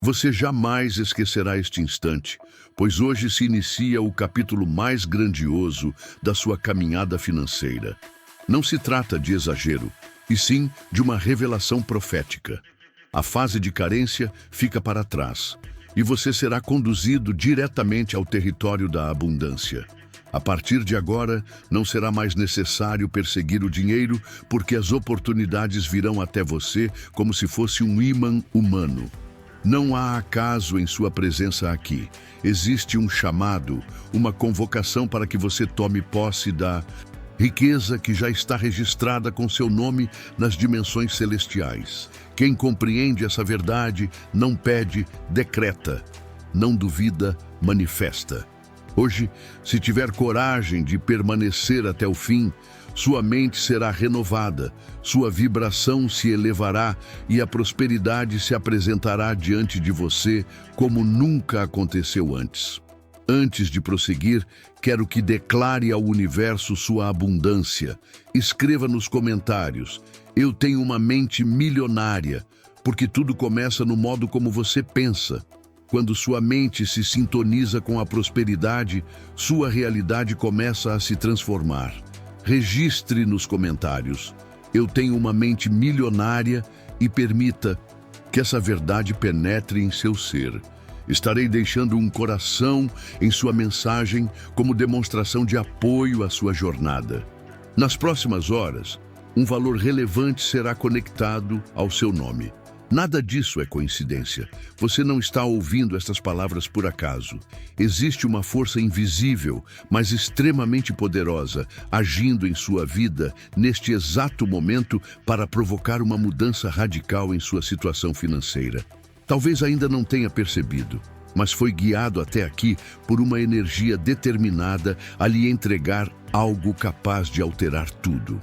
Você jamais esquecerá este instante, pois hoje se inicia o capítulo mais grandioso da sua caminhada financeira. Não se trata de exagero, e sim de uma revelação profética. A fase de carência fica para trás, e você será conduzido diretamente ao território da abundância. A partir de agora, não será mais necessário perseguir o dinheiro, porque as oportunidades virão até você como se fosse um ímã humano. Não há acaso em sua presença aqui. Existe um chamado, uma convocação para que você tome posse da riqueza que já está registrada com seu nome nas dimensões celestiais. Quem compreende essa verdade não pede, decreta. Não duvida, manifesta. Hoje, se tiver coragem de permanecer até o fim, sua mente será renovada, sua vibração se elevará e a prosperidade se apresentará diante de você como nunca aconteceu antes. Antes de prosseguir, quero que declare ao universo sua abundância. Escreva nos comentários: eu tenho uma mente milionária, porque tudo começa no modo como você pensa. Quando sua mente se sintoniza com a prosperidade, sua realidade começa a se transformar. Registre nos comentários: eu tenho uma mente milionária, e permita que essa verdade penetre em seu ser. Estarei deixando um coração em sua mensagem como demonstração de apoio à sua jornada. Nas próximas horas, um valor relevante será conectado ao seu nome. Nada disso é coincidência. Você não está ouvindo estas palavras por acaso. Existe uma força invisível, mas extremamente poderosa, agindo em sua vida neste exato momento para provocar uma mudança radical em sua situação financeira. Talvez ainda não tenha percebido, mas foi guiado até aqui por uma energia determinada a lhe entregar algo capaz de alterar tudo.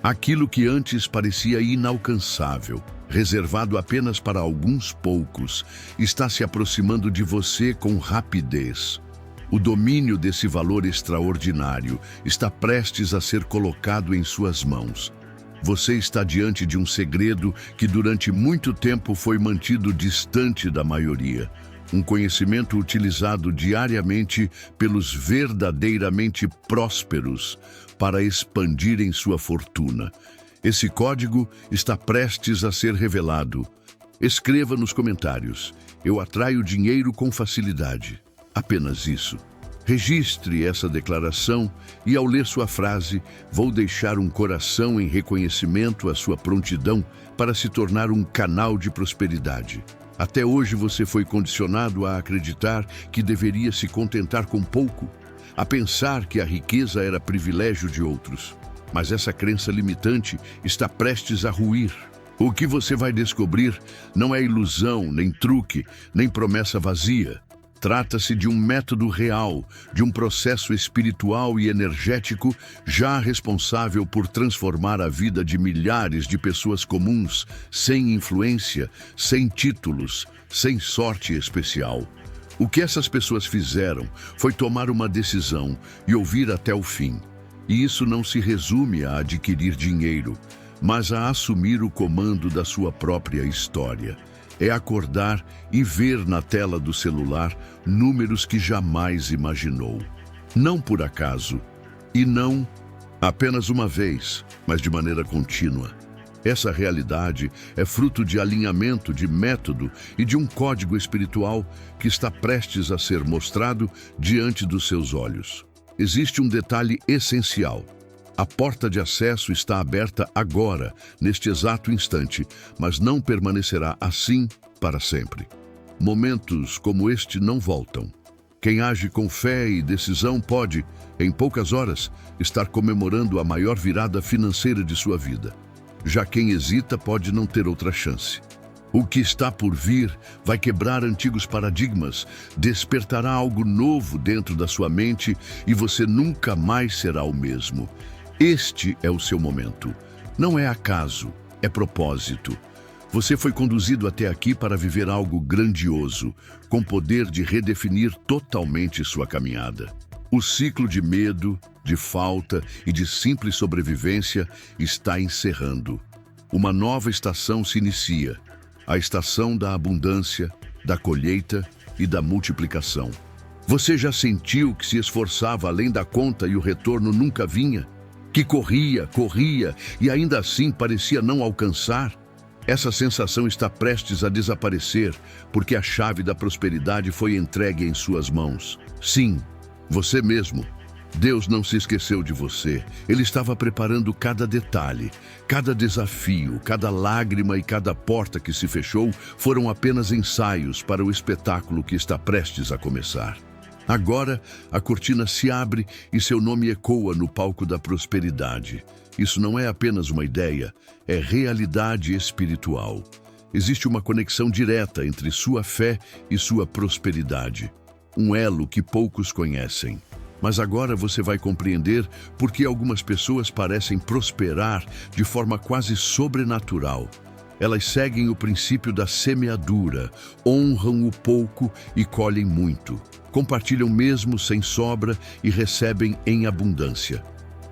Aquilo que antes parecia inalcançável, reservado apenas para alguns poucos, está se aproximando de você com rapidez. O domínio desse valor extraordinário está prestes a ser colocado em suas mãos. Você está diante de um segredo que durante muito tempo foi mantido distante da maioria. Um conhecimento utilizado diariamente pelos verdadeiramente prósperos para expandirem sua fortuna. Esse código está prestes a ser revelado. Escreva nos comentários: eu atraio dinheiro com facilidade. Apenas isso. Registre essa declaração e, ao ler sua frase, vou deixar um coração em reconhecimento à sua prontidão para se tornar um canal de prosperidade. Até hoje você foi condicionado a acreditar que deveria se contentar com pouco, a pensar que a riqueza era privilégio de outros. Mas essa crença limitante está prestes a ruir. O que você vai descobrir não é ilusão, nem truque, nem promessa vazia. Trata-se de um método real, de um processo espiritual e energético já responsável por transformar a vida de milhares de pessoas comuns, sem influência, sem títulos, sem sorte especial. O que essas pessoas fizeram foi tomar uma decisão e ouvir até o fim. E isso não se resume a adquirir dinheiro, mas a assumir o comando da sua própria história. É acordar e ver na tela do celular números que jamais imaginou. Não por acaso, e não apenas uma vez, mas de maneira contínua. Essa realidade é fruto de alinhamento, de método e de um código espiritual que está prestes a ser mostrado diante dos seus olhos. Existe um detalhe essencial. A porta de acesso está aberta agora, neste exato instante, mas não permanecerá assim para sempre. Momentos como este não voltam. Quem age com fé e decisão pode, em poucas horas, estar comemorando a maior virada financeira de sua vida. Já quem hesita pode não ter outra chance. O que está por vir vai quebrar antigos paradigmas, despertará algo novo dentro da sua mente e você nunca mais será o mesmo. Este é o seu momento. Não é acaso, é propósito. Você foi conduzido até aqui para viver algo grandioso, com poder de redefinir totalmente sua caminhada. O ciclo de medo, de falta e de simples sobrevivência está encerrando. Uma nova estação se inicia. A estação da abundância, da colheita e da multiplicação. Você já sentiu que se esforçava além da conta e o retorno nunca vinha? Que corria, corria e ainda assim parecia não alcançar? Essa sensação está prestes a desaparecer porque a chave da prosperidade foi entregue em suas mãos. Sim, você mesmo. Deus não se esqueceu de você. Ele estava preparando cada detalhe, cada desafio, cada lágrima e cada porta que se fechou foram apenas ensaios para o espetáculo que está prestes a começar. Agora, a cortina se abre e seu nome ecoa no palco da prosperidade. Isso não é apenas uma ideia, é realidade espiritual. Existe uma conexão direta entre sua fé e sua prosperidade. Um elo que poucos conhecem. Mas agora você vai compreender por que algumas pessoas parecem prosperar de forma quase sobrenatural. Elas seguem o princípio da semeadura, honram o pouco e colhem muito. Compartilham mesmo sem sobra e recebem em abundância.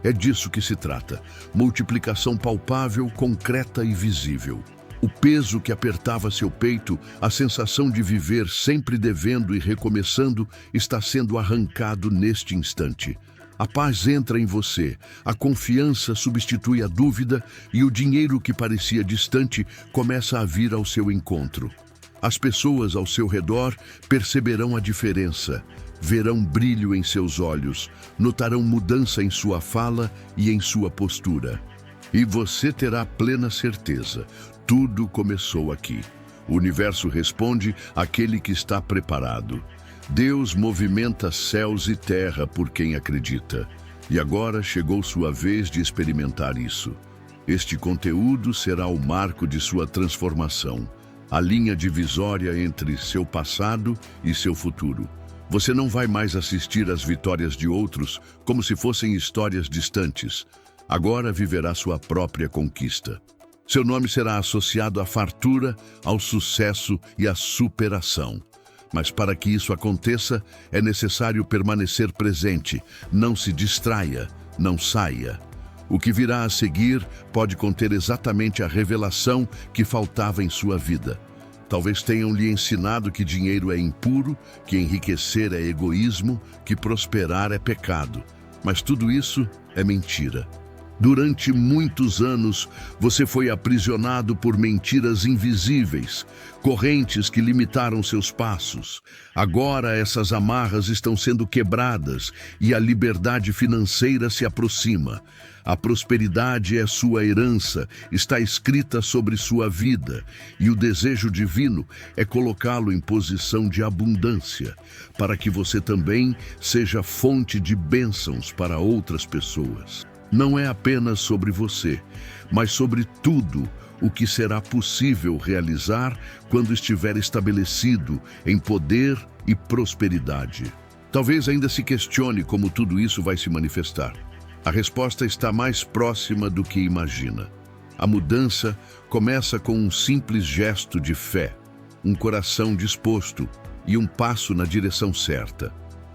É disso que se trata. Multiplicação palpável, concreta e visível. O peso que apertava seu peito, a sensação de viver sempre devendo e recomeçando, está sendo arrancado neste instante. A paz entra em você, a confiança substitui a dúvida e o dinheiro que parecia distante começa a vir ao seu encontro. As pessoas ao seu redor perceberão a diferença, verão brilho em seus olhos, notarão mudança em sua fala e em sua postura. E você terá plena certeza, tudo começou aqui. O universo responde àquele que está preparado. Deus movimenta céus e terra por quem acredita. E agora chegou sua vez de experimentar isso. Este conteúdo será o marco de sua transformação, a linha divisória entre seu passado e seu futuro. Você não vai mais assistir às vitórias de outros como se fossem histórias distantes. Agora viverá sua própria conquista. Seu nome será associado à fartura, ao sucesso e à superação. Mas para que isso aconteça, é necessário permanecer presente. Não se distraia, não saia. O que virá a seguir pode conter exatamente a revelação que faltava em sua vida. Talvez tenham lhe ensinado que dinheiro é impuro, que enriquecer é egoísmo, que prosperar é pecado. Mas tudo isso é mentira. Durante muitos anos, você foi aprisionado por mentiras invisíveis, correntes que limitaram seus passos. Agora essas amarras estão sendo quebradas e a liberdade financeira se aproxima. A prosperidade é sua herança, está escrita sobre sua vida, e o desejo divino é colocá-lo em posição de abundância, para que você também seja fonte de bênçãos para outras pessoas. Não é apenas sobre você, mas sobre tudo o que será possível realizar quando estiver estabelecido em poder e prosperidade. Talvez ainda se questione como tudo isso vai se manifestar. A resposta está mais próxima do que imagina. A mudança começa com um simples gesto de fé, um coração disposto e um passo na direção certa.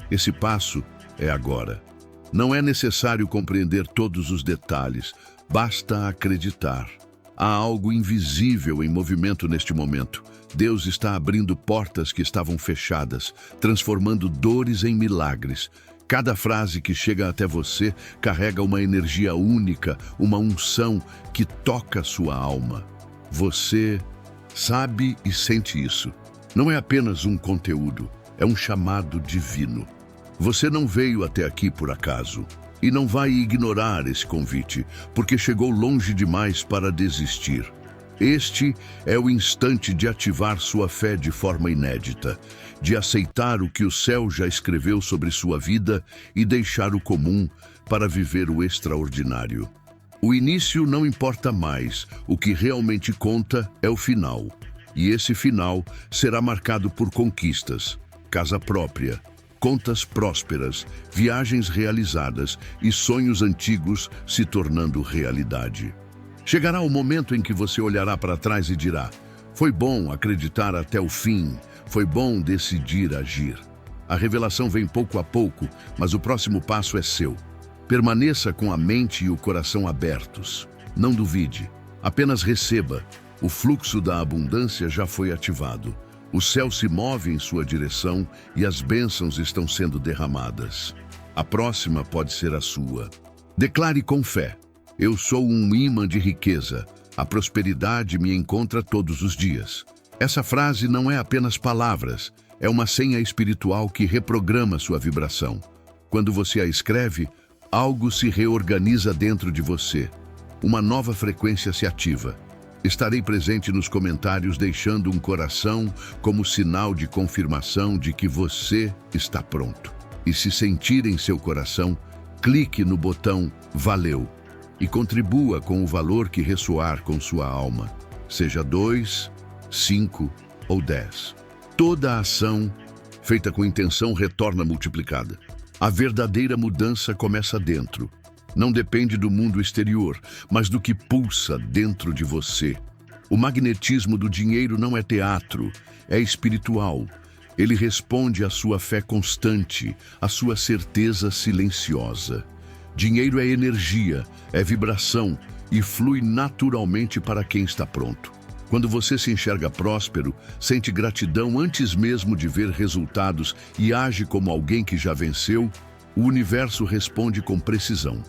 Esse passo é agora. Não é necessário compreender todos os detalhes, basta acreditar. Há algo invisível em movimento neste momento. Deus está abrindo portas que estavam fechadas, transformando dores em milagres. Cada frase que chega até você carrega uma energia única, uma unção que toca sua alma. Você sabe e sente isso. Não é apenas um conteúdo, é um chamado divino. Você não veio até aqui por acaso e não vai ignorar esse convite, porque chegou longe demais para desistir. Este é o instante de ativar sua fé de forma inédita, de aceitar o que o céu já escreveu sobre sua vida e deixar o comum para viver o extraordinário. O início não importa mais, o que realmente conta é o final. E esse final será marcado por conquistas, casa própria, contas prósperas, viagens realizadas e sonhos antigos se tornando realidade. Chegará o momento em que você olhará para trás e dirá: foi bom acreditar até o fim, foi bom decidir agir. A revelação vem pouco a pouco, mas o próximo passo é seu. Permaneça com a mente e o coração abertos. Não duvide, apenas receba. O fluxo da abundância já foi ativado. O céu se move em sua direção e as bênçãos estão sendo derramadas. A próxima pode ser a sua. Declare com fé: eu sou um imã de riqueza. A prosperidade me encontra todos os dias. Essa frase não é apenas palavras, é uma senha espiritual que reprograma sua vibração. Quando você a escreve, algo se reorganiza dentro de você. Uma nova frequência se ativa. Estarei presente nos comentários deixando um coração como sinal de confirmação de que você está pronto. E se sentir em seu coração, clique no botão Valeu e contribua com o valor que ressoar com sua alma, seja 2, 5 ou 10. Toda a ação feita com intenção retorna multiplicada. A verdadeira mudança começa dentro. Não depende do mundo exterior, mas do que pulsa dentro de você. O magnetismo do dinheiro não é teatro, é espiritual. Ele responde à sua fé constante, à sua certeza silenciosa. Dinheiro é energia, é vibração e flui naturalmente para quem está pronto. Quando você se enxerga próspero, sente gratidão antes mesmo de ver resultados e age como alguém que já venceu, o universo responde com precisão.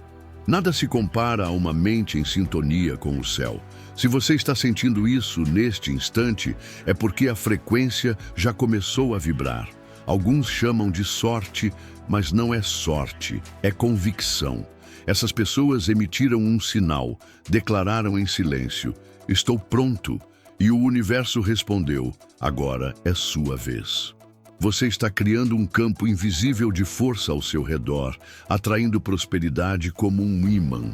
Nada se compara a uma mente em sintonia com o céu. Se você está sentindo isso neste instante, é porque a frequência já começou a vibrar. Alguns chamam de sorte, mas não é sorte, é convicção. Essas pessoas emitiram um sinal, declararam em silêncio: estou pronto. E o universo respondeu: agora é sua vez. Você está criando um campo invisível de força ao seu redor, atraindo prosperidade como um ímã.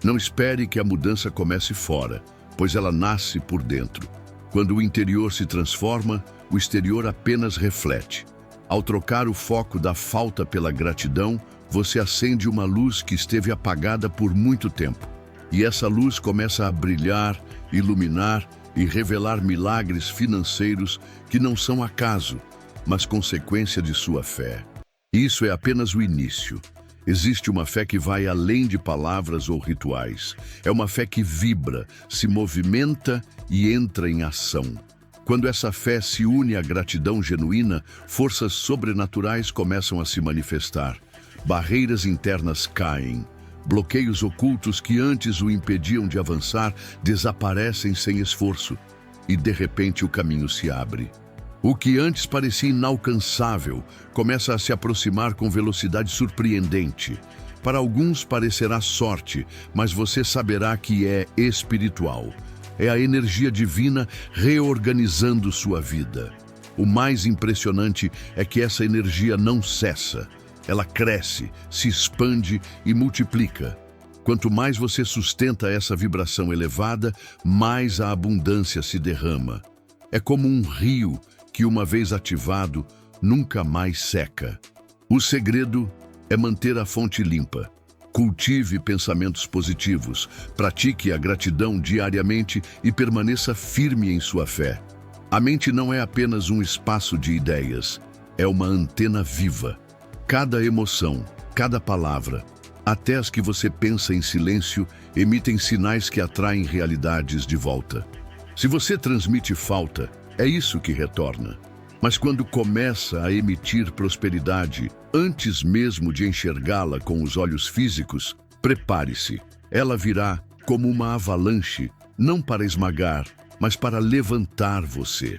Não espere que a mudança comece fora, pois ela nasce por dentro. Quando o interior se transforma, o exterior apenas reflete. Ao trocar o foco da falta pela gratidão, você acende uma luz que esteve apagada por muito tempo. E essa luz começa a brilhar, iluminar e revelar milagres financeiros que não são acaso, mas consequência de sua fé. Isso é apenas o início. Existe uma fé que vai além de palavras ou rituais. É uma fé que vibra, se movimenta e entra em ação. Quando essa fé se une à gratidão genuína, forças sobrenaturais começam a se manifestar. Barreiras internas caem. Bloqueios ocultos que antes o impediam de avançar desaparecem sem esforço. E de repente o caminho se abre. O que antes parecia inalcançável começa a se aproximar com velocidade surpreendente. Para alguns parecerá sorte, mas você saberá que é espiritual. É a energia divina reorganizando sua vida. O mais impressionante é que essa energia não cessa. Ela cresce, se expande e multiplica. Quanto mais você sustenta essa vibração elevada, mais a abundância se derrama. É como um rio que, uma vez ativado, nunca mais seca. O segredo é manter a fonte limpa. Cultive pensamentos positivos, pratique a gratidão diariamente e permaneça firme em sua fé. A mente não é apenas um espaço de ideias, é uma antena viva. Cada emoção, cada palavra, até as que você pensa em silêncio, emitem sinais que atraem realidades de volta. Se você transmite falta, é isso que retorna. Mas quando começa a emitir prosperidade, antes mesmo de enxergá-la com os olhos físicos, prepare-se. Ela virá como uma avalanche, não para esmagar, mas para levantar você.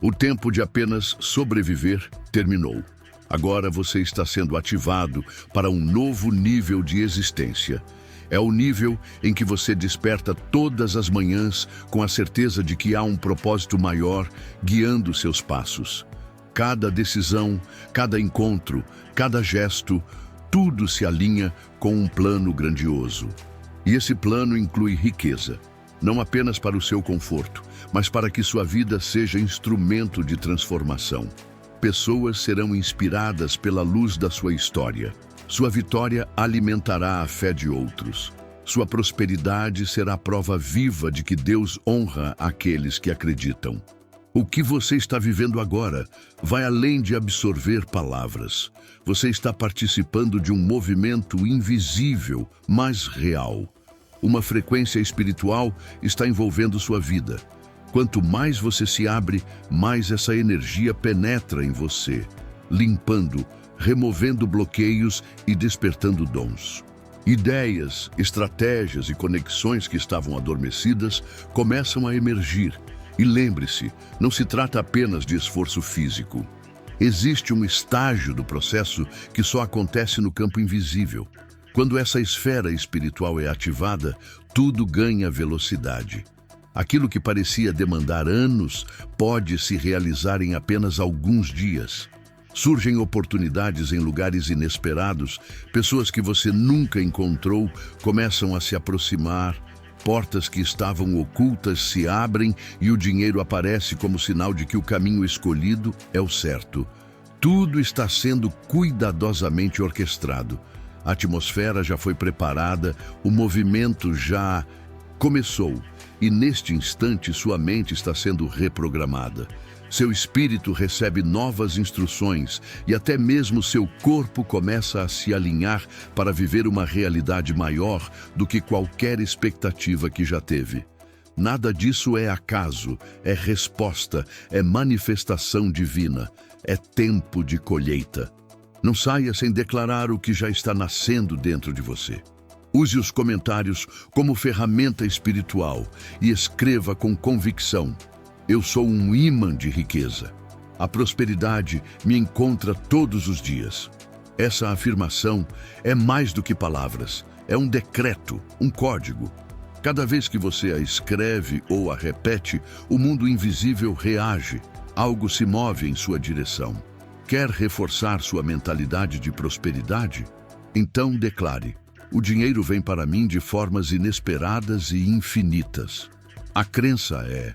O tempo de apenas sobreviver terminou. Agora você está sendo ativado para um novo nível de existência. É o nível em que você desperta todas as manhãs com a certeza de que há um propósito maior guiando seus passos. Cada decisão, cada encontro, cada gesto, tudo se alinha com um plano grandioso. E esse plano inclui riqueza, não apenas para o seu conforto, mas para que sua vida seja instrumento de transformação. Pessoas serão inspiradas pela luz da sua história. Sua vitória alimentará a fé de outros. Sua prosperidade será prova viva de que Deus honra aqueles que acreditam. O que você está vivendo agora vai além de absorver palavras. Você está participando de um movimento invisível, mas real. Uma frequência espiritual está envolvendo sua vida. Quanto mais você se abre, mais essa energia penetra em você, limpando, removendo bloqueios e despertando dons. Ideias, estratégias e conexões que estavam adormecidas começam a emergir. E lembre-se, não se trata apenas de esforço físico. Existe um estágio do processo que só acontece no campo invisível. Quando essa esfera espiritual é ativada, tudo ganha velocidade. Aquilo que parecia demandar anos pode se realizar em apenas alguns dias. Surgem oportunidades em lugares inesperados, pessoas que você nunca encontrou começam a se aproximar, portas que estavam ocultas se abrem e o dinheiro aparece como sinal de que o caminho escolhido é o certo. Tudo está sendo cuidadosamente orquestrado. A atmosfera já foi preparada, o movimento já começou e neste instante sua mente está sendo reprogramada. Seu espírito recebe novas instruções e até mesmo seu corpo começa a se alinhar para viver uma realidade maior do que qualquer expectativa que já teve. Nada disso é acaso, é resposta, é manifestação divina, é tempo de colheita. Não saia sem declarar o que já está nascendo dentro de você. Use os comentários como ferramenta espiritual e escreva com convicção. Eu sou um ímã de riqueza. A prosperidade me encontra todos os dias. Essa afirmação é mais do que palavras, é um decreto, um código. Cada vez que você a escreve ou a repete, o mundo invisível reage, algo se move em sua direção. Quer reforçar sua mentalidade de prosperidade? Então declare: o dinheiro vem para mim de formas inesperadas e infinitas. A crença é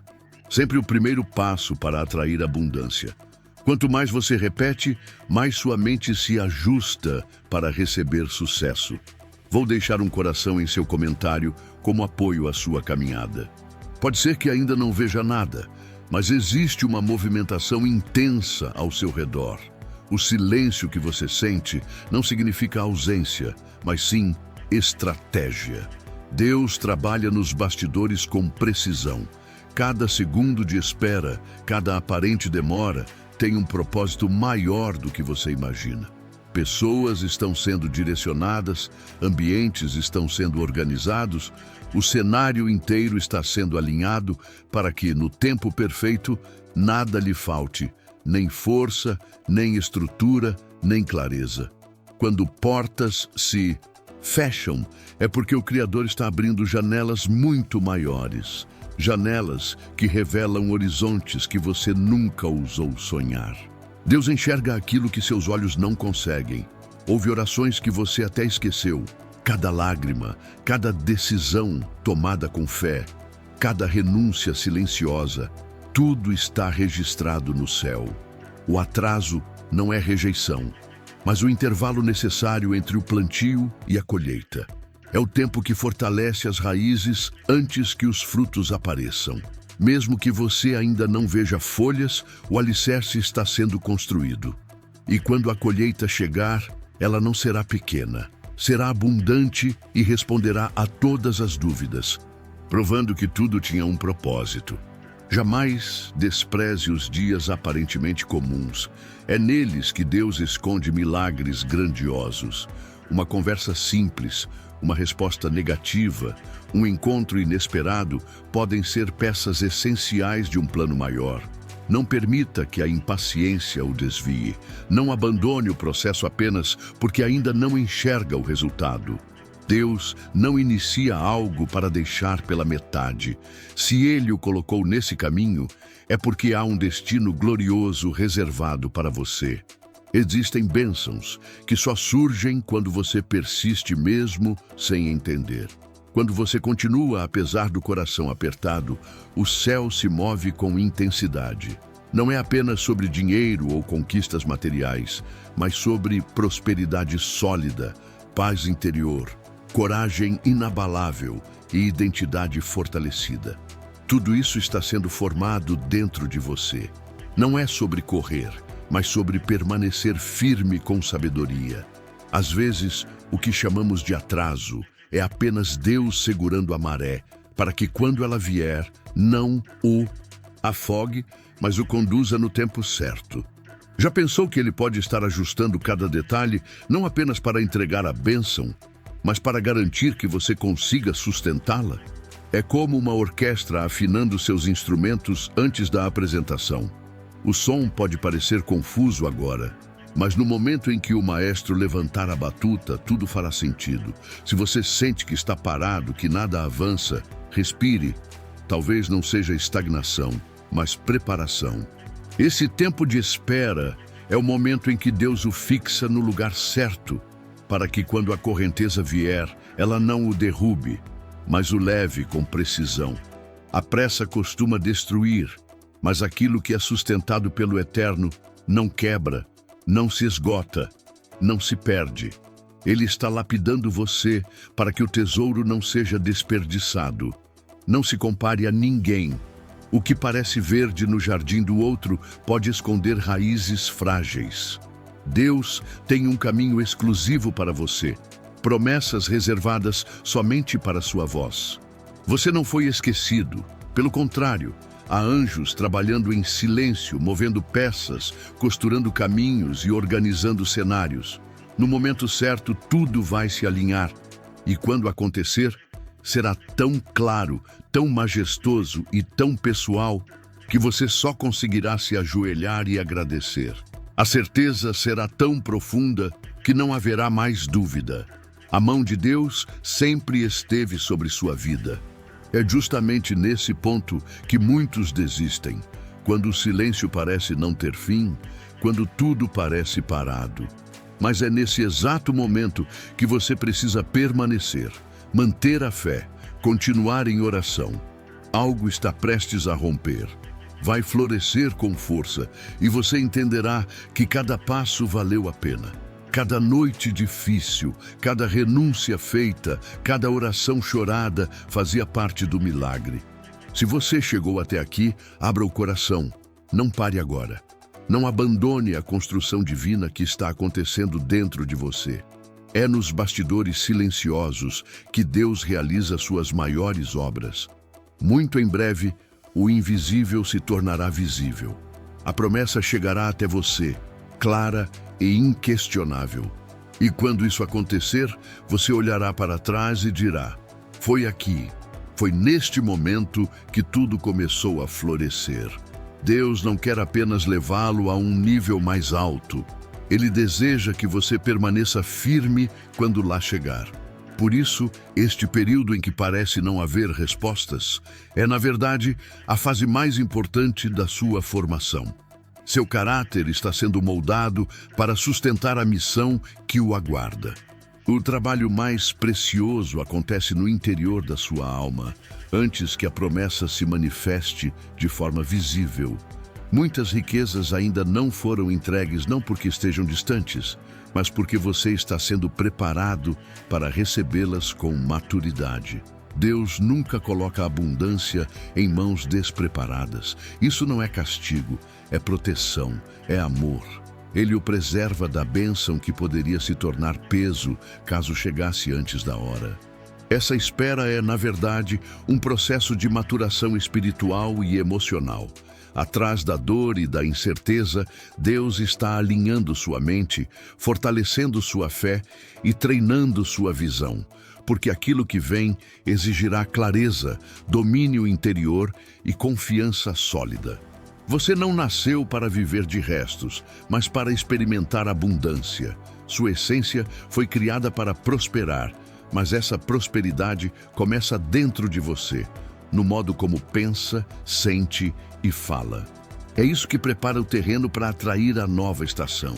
sempre o primeiro passo para atrair abundância. Quanto mais você repete, mais sua mente se ajusta para receber sucesso. Vou deixar um coração em seu comentário como apoio à sua caminhada. Pode ser que ainda não veja nada, mas existe uma movimentação intensa ao seu redor. O silêncio que você sente não significa ausência, mas sim estratégia. Deus trabalha nos bastidores com precisão. Cada segundo de espera, cada aparente demora, tem um propósito maior do que você imagina. Pessoas estão sendo direcionadas, ambientes estão sendo organizados, o cenário inteiro está sendo alinhado para que, no tempo perfeito, nada lhe falte, nem força, nem estrutura, nem clareza. Quando portas se fecham, é porque o Criador está abrindo janelas muito maiores. Janelas que revelam horizontes que você nunca ousou sonhar. Deus enxerga aquilo que seus olhos não conseguem. Ouve orações que você até esqueceu. Cada lágrima, cada decisão tomada com fé, cada renúncia silenciosa, tudo está registrado no céu. O atraso não é rejeição, mas o intervalo necessário entre o plantio e a colheita. É o tempo que fortalece as raízes antes que os frutos apareçam. Mesmo que você ainda não veja folhas, o alicerce está sendo construído. E quando a colheita chegar, ela não será pequena. Será abundante e responderá a todas as dúvidas, provando que tudo tinha um propósito. Jamais despreze os dias aparentemente comuns. É neles que Deus esconde milagres grandiosos. Uma conversa simples, uma resposta negativa, um encontro inesperado podem ser peças essenciais de um plano maior. Não permita que a impaciência o desvie. Não abandone o processo apenas porque ainda não enxerga o resultado. Deus não inicia algo para deixar pela metade. Se Ele o colocou nesse caminho, é porque há um destino glorioso reservado para você. Existem bênçãos que só surgem quando você persiste mesmo sem entender. Quando você continua apesar do coração apertado, o céu se move com intensidade. Não é apenas sobre dinheiro ou conquistas materiais, mas sobre prosperidade sólida, paz interior, coragem inabalável e identidade fortalecida. Tudo isso está sendo formado dentro de você. Não é sobre correr, mas sobre permanecer firme com sabedoria. Às vezes, o que chamamos de atraso é apenas Deus segurando a maré, para que quando ela vier, não o afogue, mas o conduza no tempo certo. Já pensou que ele pode estar ajustando cada detalhe, não apenas para entregar a bênção, mas para garantir que você consiga sustentá-la? É como uma orquestra afinando seus instrumentos antes da apresentação. O som pode parecer confuso agora, mas no momento em que o maestro levantar a batuta, tudo fará sentido. Se você sente que está parado, que nada avança, respire. Talvez não seja estagnação, mas preparação. Esse tempo de espera é o momento em que Deus o fixa no lugar certo, para que quando a correnteza vier, ela não o derrube, mas o leve com precisão. A pressa costuma destruir, mas aquilo que é sustentado pelo Eterno não quebra, não se esgota, não se perde. Ele está lapidando você para que o tesouro não seja desperdiçado. Não se compare a ninguém. O que parece verde no jardim do outro pode esconder raízes frágeis. Deus tem um caminho exclusivo para você, promessas reservadas somente para sua voz. Você não foi esquecido, pelo contrário, há anjos trabalhando em silêncio, movendo peças, costurando caminhos e organizando cenários. No momento certo, tudo vai se alinhar, e quando acontecer, será tão claro, tão majestoso e tão pessoal que você só conseguirá se ajoelhar e agradecer. A certeza será tão profunda que não haverá mais dúvida. A mão de Deus sempre esteve sobre sua vida. É justamente nesse ponto que muitos desistem, quando o silêncio parece não ter fim, quando tudo parece parado. Mas é nesse exato momento que você precisa permanecer, manter a fé, continuar em oração. Algo está prestes a romper. Vai florescer com força e você entenderá que cada passo valeu a pena. Cada noite difícil, cada renúncia feita, cada oração chorada fazia parte do milagre. Se você chegou até aqui, abra o coração. Não pare agora. Não abandone a construção divina que está acontecendo dentro de você. É nos bastidores silenciosos que Deus realiza suas maiores obras. Muito em breve, o invisível se tornará visível. A promessa chegará até você, clara e inquestionável. E quando isso acontecer, você olhará para trás e dirá: foi aqui, foi neste momento que tudo começou a florescer. Deus não quer apenas levá-lo a um nível mais alto. Ele deseja que você permaneça firme quando lá chegar. Por isso, este período em que parece não haver respostas é, na verdade, a fase mais importante da sua formação. Seu caráter está sendo moldado para sustentar a missão que o aguarda. O trabalho mais precioso acontece no interior da sua alma, antes que a promessa se manifeste de forma visível. Muitas riquezas ainda não foram entregues não porque estejam distantes, mas porque você está sendo preparado para recebê-las com maturidade. Deus nunca coloca a abundância em mãos despreparadas. Isso não é castigo, é proteção, é amor. Ele o preserva da bênção que poderia se tornar peso caso chegasse antes da hora. Essa espera é, na verdade, um processo de maturação espiritual e emocional. Atrás da dor e da incerteza, Deus está alinhando sua mente, fortalecendo sua fé e treinando sua visão, porque aquilo que vem exigirá clareza, domínio interior e confiança sólida. Você não nasceu para viver de restos, mas para experimentar abundância. Sua essência foi criada para prosperar, mas essa prosperidade começa dentro de você, no modo como pensa, sente e fala. É isso que prepara o terreno para atrair a nova estação.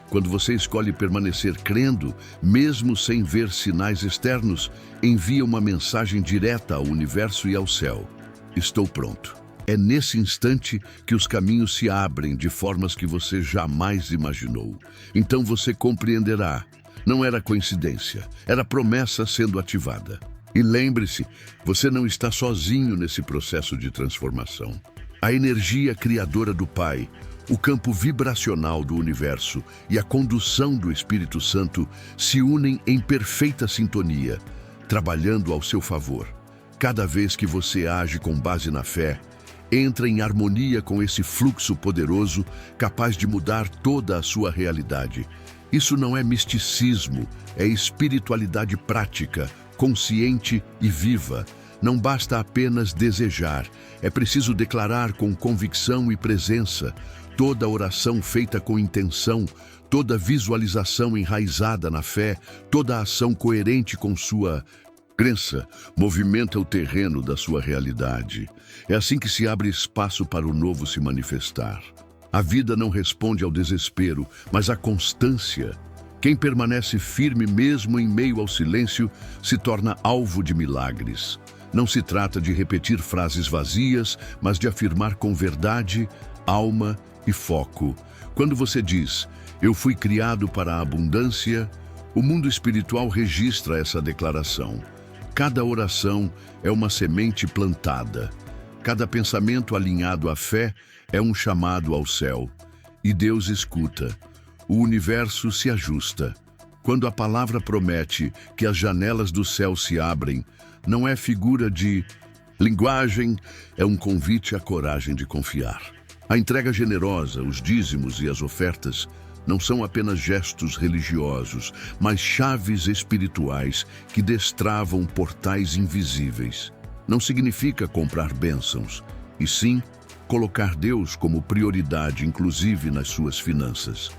Quando você escolhe permanecer crendo, mesmo sem ver sinais externos, envia uma mensagem direta ao universo e ao céu. Estou pronto. É nesse instante que os caminhos se abrem de formas que você jamais imaginou. Então você compreenderá. Não era coincidência, era promessa sendo ativada. E lembre-se, você não está sozinho nesse processo de transformação. A energia criadora do Pai, o campo vibracional do universo e a condução do Espírito Santo se unem em perfeita sintonia, trabalhando ao seu favor. Cada vez que você age com base na fé, Entra em harmonia com esse fluxo poderoso, capaz de mudar toda a sua realidade. Isso não é misticismo, é espiritualidade prática, consciente e viva. Não basta apenas desejar, é preciso declarar com convicção e presença. Toda oração feita com intenção, toda visualização enraizada na fé, toda ação coerente com sua crença, movimenta o terreno da sua realidade. É assim que se abre espaço para o novo se manifestar. A vida não responde ao desespero, mas à constância. Quem permanece firme mesmo em meio ao silêncio se torna alvo de milagres. Não se trata de repetir frases vazias, mas de afirmar com verdade, alma e foco. Quando você diz, eu fui criado para a abundância, o mundo espiritual registra essa declaração. Cada oração é uma semente plantada. Cada pensamento alinhado à fé é um chamado ao céu. E Deus escuta. O universo se ajusta. Quando a palavra promete que as janelas do céu se abrem, não é figura de linguagem, é um convite à coragem de confiar. A entrega generosa, os dízimos e as ofertas não são apenas gestos religiosos, mas chaves espirituais que destravam portais invisíveis. Não significa comprar bênçãos, e sim colocar Deus como prioridade, inclusive nas suas finanças.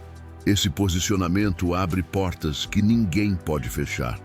Esse posicionamento abre portas que ninguém pode fechar.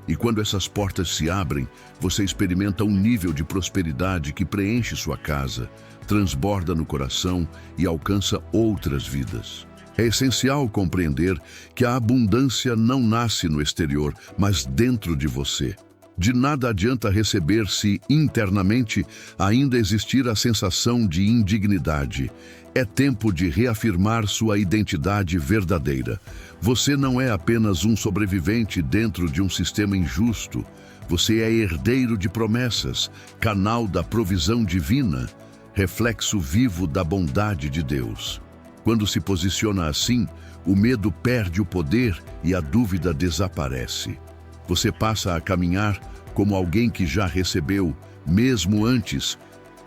E quando essas portas se abrem, você experimenta um nível de prosperidade que preenche sua casa, transborda no coração e alcança outras vidas. É essencial compreender que a abundância não nasce no exterior, mas dentro de você. De nada adianta receber se internamente ainda existir a sensação de indignidade. É tempo de reafirmar sua identidade verdadeira. Você não é apenas um sobrevivente dentro de um sistema injusto. Você é herdeiro de promessas, canal da provisão divina, reflexo vivo da bondade de Deus. Quando se posiciona assim, o medo perde o poder e a dúvida desaparece. Você passa a caminhar como alguém que já recebeu, mesmo antes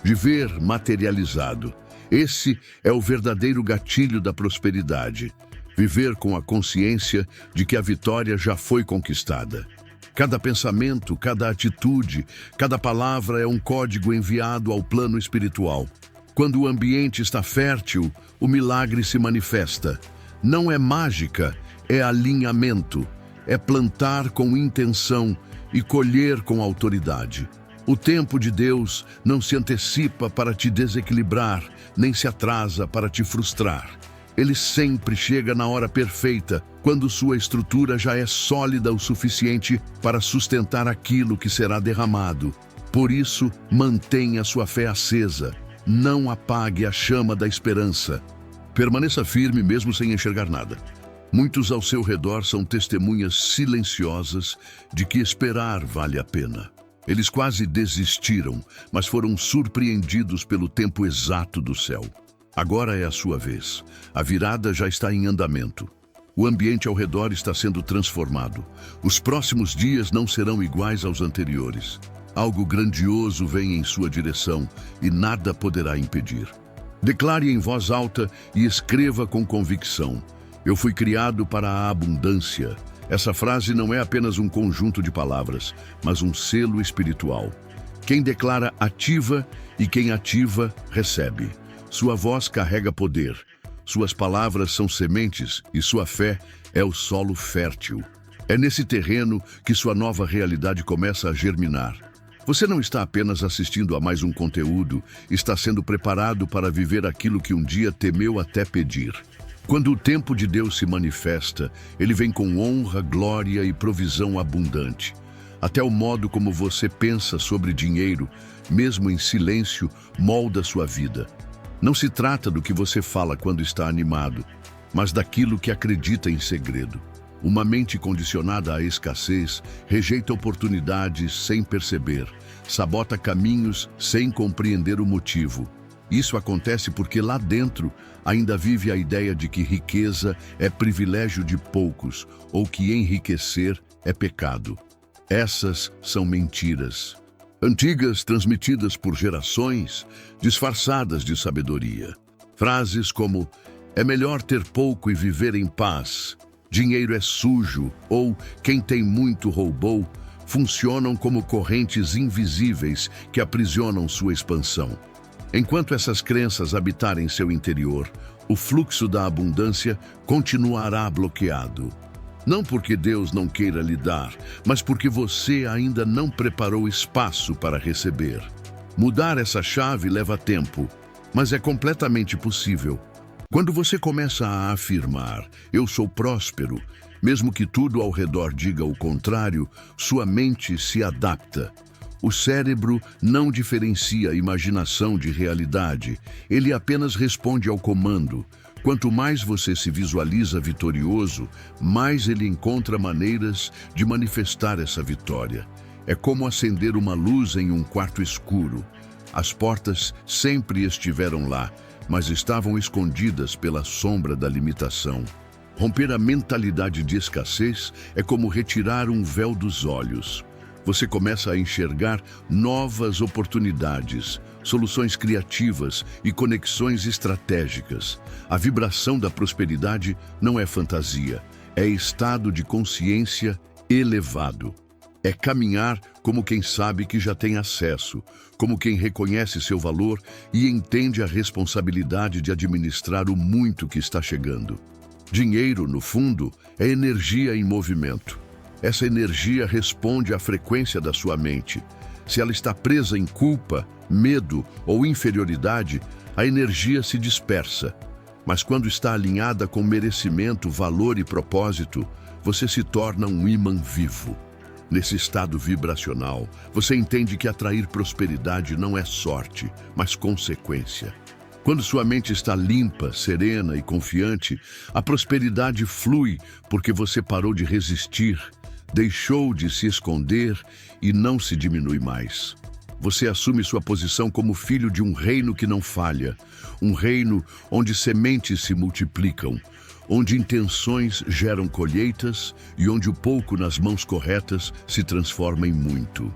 de ver materializado. Esse é o verdadeiro gatilho da prosperidade. Viver com a consciência de que a vitória já foi conquistada. Cada pensamento, cada atitude, cada palavra é um código enviado ao plano espiritual. Quando o ambiente está fértil, o milagre se manifesta. Não é mágica, é alinhamento. É plantar com intenção e colher com autoridade. O tempo de Deus não se antecipa para te desequilibrar, nem se atrasa para te frustrar. Ele sempre chega na hora perfeita, quando sua estrutura já é sólida o suficiente para sustentar aquilo que será derramado. Por isso, mantenha sua fé acesa. Não apague a chama da esperança. Permaneça firme mesmo sem enxergar nada. Muitos ao seu redor são testemunhas silenciosas de que esperar vale a pena. Eles quase desistiram, mas foram surpreendidos pelo tempo exato do céu. Agora é a sua vez. A virada já está em andamento. O ambiente ao redor está sendo transformado. Os próximos dias não serão iguais aos anteriores. Algo grandioso vem em sua direção e nada poderá impedir. Declare em voz alta e escreva com convicção. Eu fui criado para a abundância. Essa frase não é apenas um conjunto de palavras, mas um selo espiritual. Quem declara ativa e quem ativa recebe. Sua voz carrega poder. Suas palavras são sementes e sua fé é o solo fértil. É nesse terreno que sua nova realidade começa a germinar. Você não está apenas assistindo a mais um conteúdo, está sendo preparado para viver aquilo que um dia temeu até pedir. Quando o tempo de Deus se manifesta, ele vem com honra, glória e provisão abundante. Até o modo como você pensa sobre dinheiro, mesmo em silêncio, molda sua vida. Não se trata do que você fala quando está animado, mas daquilo que acredita em segredo. Uma mente condicionada à escassez rejeita oportunidades sem perceber, sabota caminhos sem compreender o motivo. Isso acontece porque lá dentro ainda vive a ideia de que riqueza é privilégio de poucos ou que enriquecer é pecado. Essas são mentiras. antigas transmitidas por gerações, disfarçadas de sabedoria. Frases como "é melhor ter pouco e viver em paz", "dinheiro é sujo" ou "quem tem muito roubou" funcionam como correntes invisíveis que aprisionam sua expansão. Enquanto essas crenças habitarem seu interior, o fluxo da abundância continuará bloqueado. Não porque Deus não queira lhe dar, mas porque você ainda não preparou espaço para receber. Mudar essa chave leva tempo, mas é completamente possível. Quando você começa a afirmar "eu sou próspero", mesmo que tudo ao redor diga o contrário, sua mente se adapta. O cérebro não diferencia imaginação de realidade, ele apenas responde ao comando. Quanto mais você se visualiza vitorioso, mais ele encontra maneiras de manifestar essa vitória. É como acender uma luz em um quarto escuro. As portas sempre estiveram lá, mas estavam escondidas pela sombra da limitação. Romper a mentalidade de escassez é como retirar um véu dos olhos. Você começa a enxergar novas oportunidades, soluções criativas e conexões estratégicas. A vibração da prosperidade não é fantasia, é estado de consciência elevado. É caminhar como quem sabe que já tem acesso, como quem reconhece seu valor e entende a responsabilidade de administrar o muito que está chegando. Dinheiro, no fundo, é energia em movimento. Essa energia responde à frequência da sua mente. Se ela está presa em culpa, medo ou inferioridade, a energia se dispersa. Mas quando está alinhada com merecimento, valor e propósito, você se torna um ímã vivo. Nesse estado vibracional, você entende que atrair prosperidade não é sorte, mas consequência. Quando sua mente está limpa, serena e confiante, a prosperidade flui porque você parou de resistir, deixou de se esconder e não se diminui mais. Você assume sua posição como filho de um reino que não falha, um reino onde sementes se multiplicam, onde intenções geram colheitas e onde o pouco nas mãos corretas se transforma em muito.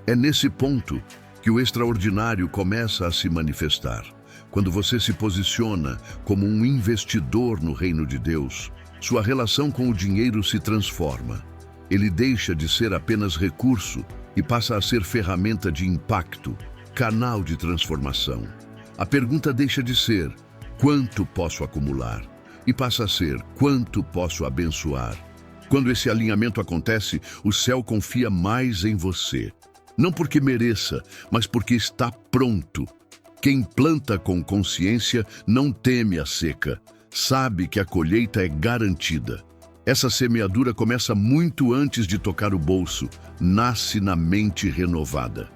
É nesse ponto que o extraordinário começa a se manifestar. Quando você se posiciona como um investidor no reino de Deus, sua relação com o dinheiro se transforma. Ele deixa de ser apenas recurso e passa a ser ferramenta de impacto, canal de transformação. A pergunta deixa de ser "quanto posso acumular?" e passa a ser "quanto posso abençoar?" Quando esse alinhamento acontece, o céu confia mais em você. Não porque mereça, mas porque está pronto. Quem planta com consciência não teme a seca, sabe que a colheita é garantida. Essa semeadura começa muito antes de tocar o bolso, nasce na mente renovada.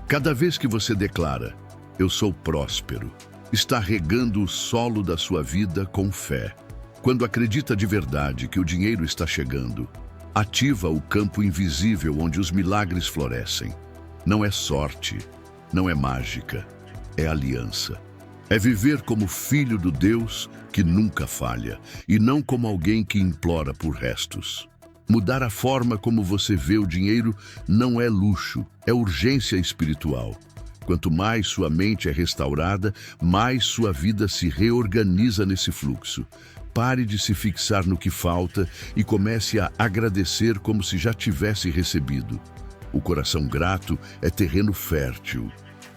Cada vez que você declara "eu sou próspero", está regando o solo da sua vida com fé. Quando acredita de verdade que o dinheiro está chegando, ativa o campo invisível onde os milagres florescem. Não é sorte, não é mágica, é aliança. É viver como filho do Deus que nunca falha e não como alguém que implora por restos. Mudar a forma como você vê o dinheiro não é luxo, é urgência espiritual. Quanto mais sua mente é restaurada, mais sua vida se reorganiza nesse fluxo. Pare de se fixar no que falta e comece a agradecer como se já tivesse recebido. O coração grato é terreno fértil.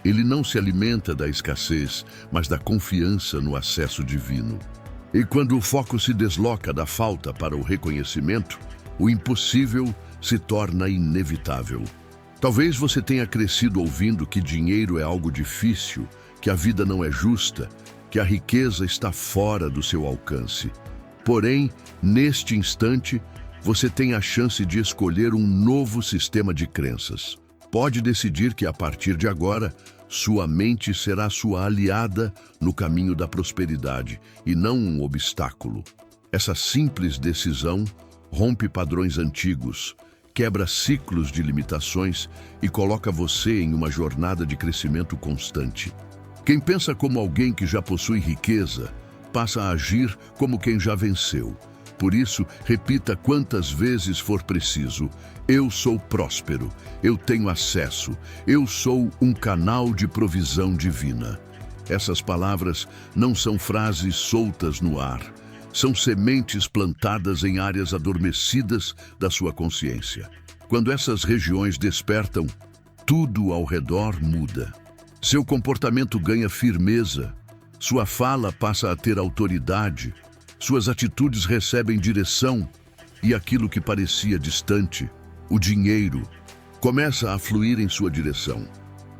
Ele não se alimenta da escassez, mas da confiança no acesso divino. E quando o foco se desloca da falta para o reconhecimento, o impossível se torna inevitável. Talvez você tenha crescido ouvindo que dinheiro é algo difícil, que a vida não é justa, que a riqueza está fora do seu alcance. Porém, neste instante, você tem a chance de escolher um novo sistema de crenças. Pode decidir que, a partir de agora, sua mente será sua aliada no caminho da prosperidade e não um obstáculo. Essa simples decisão rompe padrões antigos, quebra ciclos de limitações e coloca você em uma jornada de crescimento constante. Quem pensa como alguém que já possui riqueza, passa a agir como quem já venceu. Por isso, repita quantas vezes for preciso: eu sou próspero, eu tenho acesso, eu sou um canal de provisão divina. Essas palavras não são frases soltas no ar, são sementes plantadas em áreas adormecidas da sua consciência. Quando essas regiões despertam, tudo ao redor muda. Seu comportamento ganha firmeza, sua fala passa a ter autoridade, suas atitudes recebem direção e aquilo que parecia distante, o dinheiro, começa a fluir em sua direção.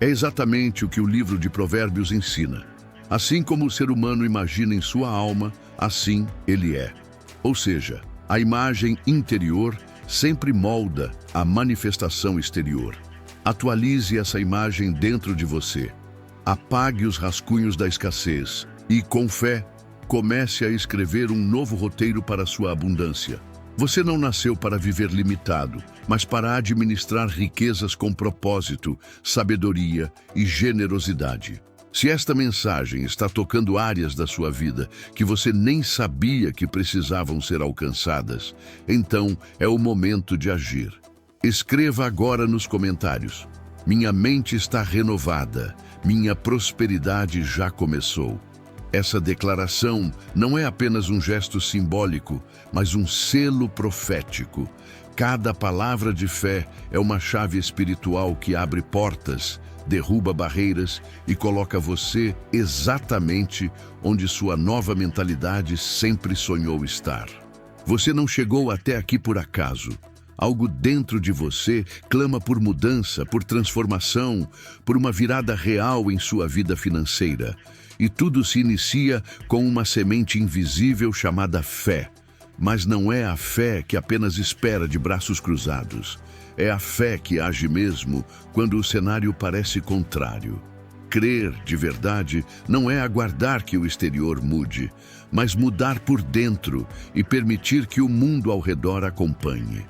É exatamente o que o livro de Provérbios ensina. Assim como o ser humano imagina em sua alma, assim ele é. Ou seja, a imagem interior sempre molda a manifestação exterior. Atualize essa imagem dentro de você. Apague os rascunhos da escassez e, com fé, comece a escrever um novo roteiro para a sua abundância. Você não nasceu para viver limitado, mas para administrar riquezas com propósito, sabedoria e generosidade. Se esta mensagem está tocando áreas da sua vida que você nem sabia que precisavam ser alcançadas, então é o momento de agir. Escreva agora nos comentários: minha mente está renovada, minha prosperidade já começou. Essa declaração não é apenas um gesto simbólico, mas um selo profético. Cada palavra de fé é uma chave espiritual que abre portas, derruba barreiras e coloca você exatamente onde sua nova mentalidade sempre sonhou estar. Você não chegou até aqui por acaso. Algo dentro de você clama por mudança, por transformação, por uma virada real em sua vida financeira. E tudo se inicia com uma semente invisível chamada fé. Mas não é a fé que apenas espera de braços cruzados. É a fé que age mesmo quando o cenário parece contrário. Crer de verdade não é aguardar que o exterior mude, mas mudar por dentro e permitir que o mundo ao redor acompanhe.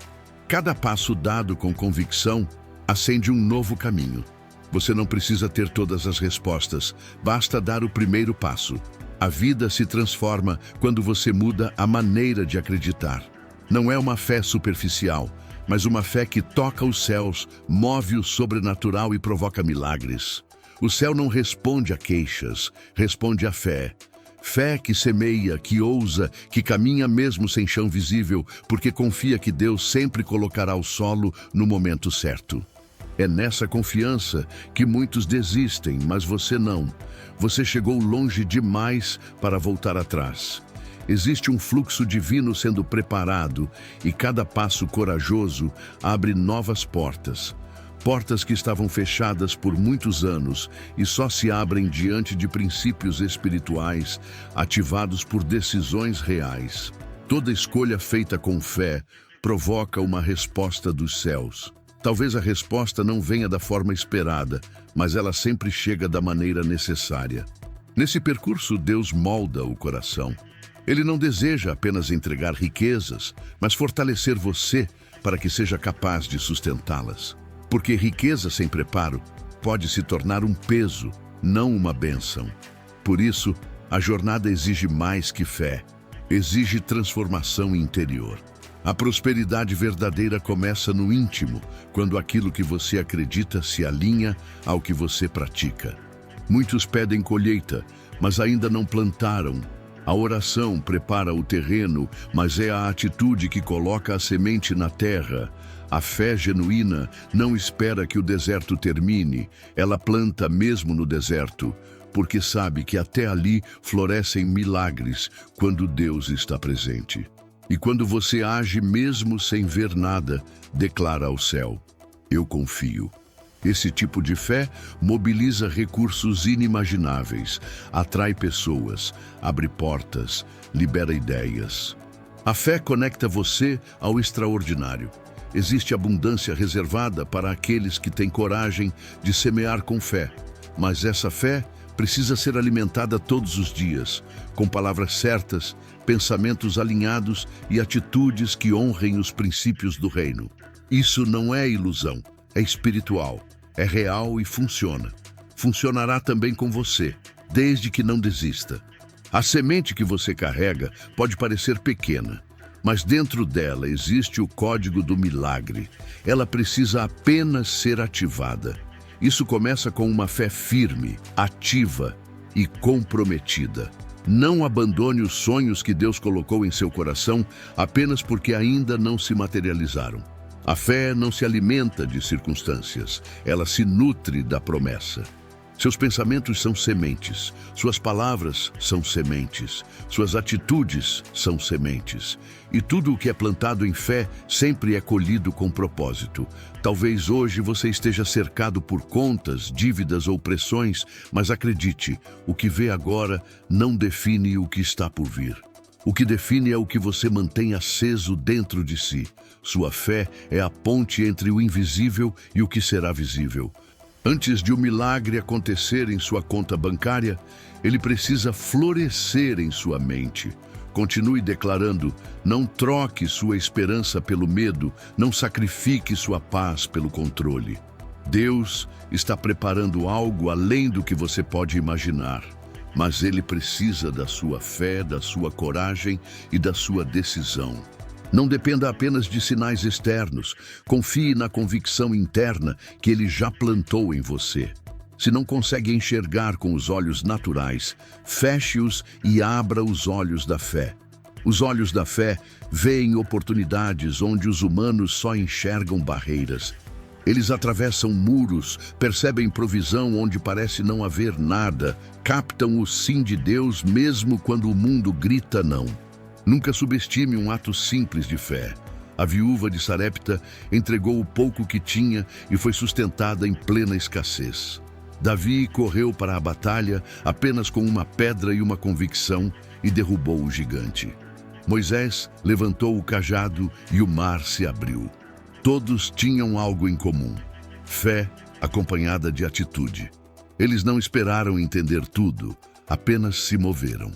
Cada passo dado com convicção acende um novo caminho. Você não precisa ter todas as respostas, basta dar o primeiro passo. A vida se transforma quando você muda a maneira de acreditar. Não é uma fé superficial, mas uma fé que toca os céus, move o sobrenatural e provoca milagres. O céu não responde a queixas, responde à fé. Fé que semeia, que ousa, que caminha mesmo sem chão visível, porque confia que Deus sempre colocará o solo no momento certo. É nessa confiança que muitos desistem, mas você não. Você chegou longe demais para voltar atrás. Existe um fluxo divino sendo preparado e cada passo corajoso abre novas portas. Portas que estavam fechadas por muitos anos e só se abrem diante de princípios espirituais ativados por decisões reais. Toda escolha feita com fé provoca uma resposta dos céus. Talvez a resposta não venha da forma esperada, mas ela sempre chega da maneira necessária. Nesse percurso, Deus molda o coração. Ele não deseja apenas entregar riquezas, mas fortalecer você para que seja capaz de sustentá-las. Porque riqueza sem preparo pode se tornar um peso, não uma bênção. Por isso, a jornada exige mais que fé, exige transformação interior. A prosperidade verdadeira começa no íntimo, quando aquilo que você acredita se alinha ao que você pratica. Muitos pedem colheita, mas ainda não plantaram. A oração prepara o terreno, mas é a atitude que coloca a semente na terra. A fé genuína não espera que o deserto termine, ela planta mesmo no deserto, porque sabe que até ali florescem milagres quando Deus está presente. E quando você age mesmo sem ver nada, declara ao céu: eu confio. Esse tipo de fé mobiliza recursos inimagináveis, atrai pessoas, abre portas, libera ideias. A fé conecta você ao extraordinário. Existe abundância reservada para aqueles que têm coragem de semear com fé, mas essa fé precisa ser alimentada todos os dias, com palavras certas, pensamentos alinhados e atitudes que honrem os princípios do reino. Isso não é ilusão, é espiritual, é real e funciona. Funcionará também com você, desde que não desista. A semente que você carrega pode parecer pequena, Mas dentro dela existe o código do milagre. Ela precisa apenas ser ativada. Isso começa com uma fé firme, ativa e comprometida. Não abandone os sonhos que Deus colocou em seu coração apenas porque ainda não se materializaram. A fé não se alimenta de circunstâncias, ela se nutre da promessa. Seus pensamentos são sementes, suas palavras são sementes, suas atitudes são sementes. E tudo o que é plantado em fé sempre é colhido com propósito. Talvez hoje você esteja cercado por contas, dívidas ou pressões, mas acredite, o que vê agora não define o que está por vir. O que define é o que você mantém aceso dentro de si. Sua fé é a ponte entre o invisível e o que será visível. Antes de um milagre acontecer em sua conta bancária, ele precisa florescer em sua mente. Continue declarando: não troque sua esperança pelo medo, não sacrifique sua paz pelo controle. Deus está preparando algo além do que você pode imaginar, mas Ele precisa da sua fé, da sua coragem e da sua decisão. Não dependa apenas de sinais externos. Confie na convicção interna que Ele já plantou em você. Se não consegue enxergar com os olhos naturais, feche-os e abra os olhos da fé. Os olhos da fé veem oportunidades onde os humanos só enxergam barreiras. Eles atravessam muros, percebem provisão onde parece não haver nada, captam o sim de Deus mesmo quando o mundo grita não. Nunca subestime um ato simples de fé. A viúva de Sarepta entregou o pouco que tinha e foi sustentada em plena escassez. Davi correu para a batalha apenas com uma pedra e uma convicção e derrubou o gigante. Moisés levantou o cajado e o mar se abriu. Todos tinham algo em comum: fé acompanhada de atitude. Eles não esperaram entender tudo, apenas se moveram.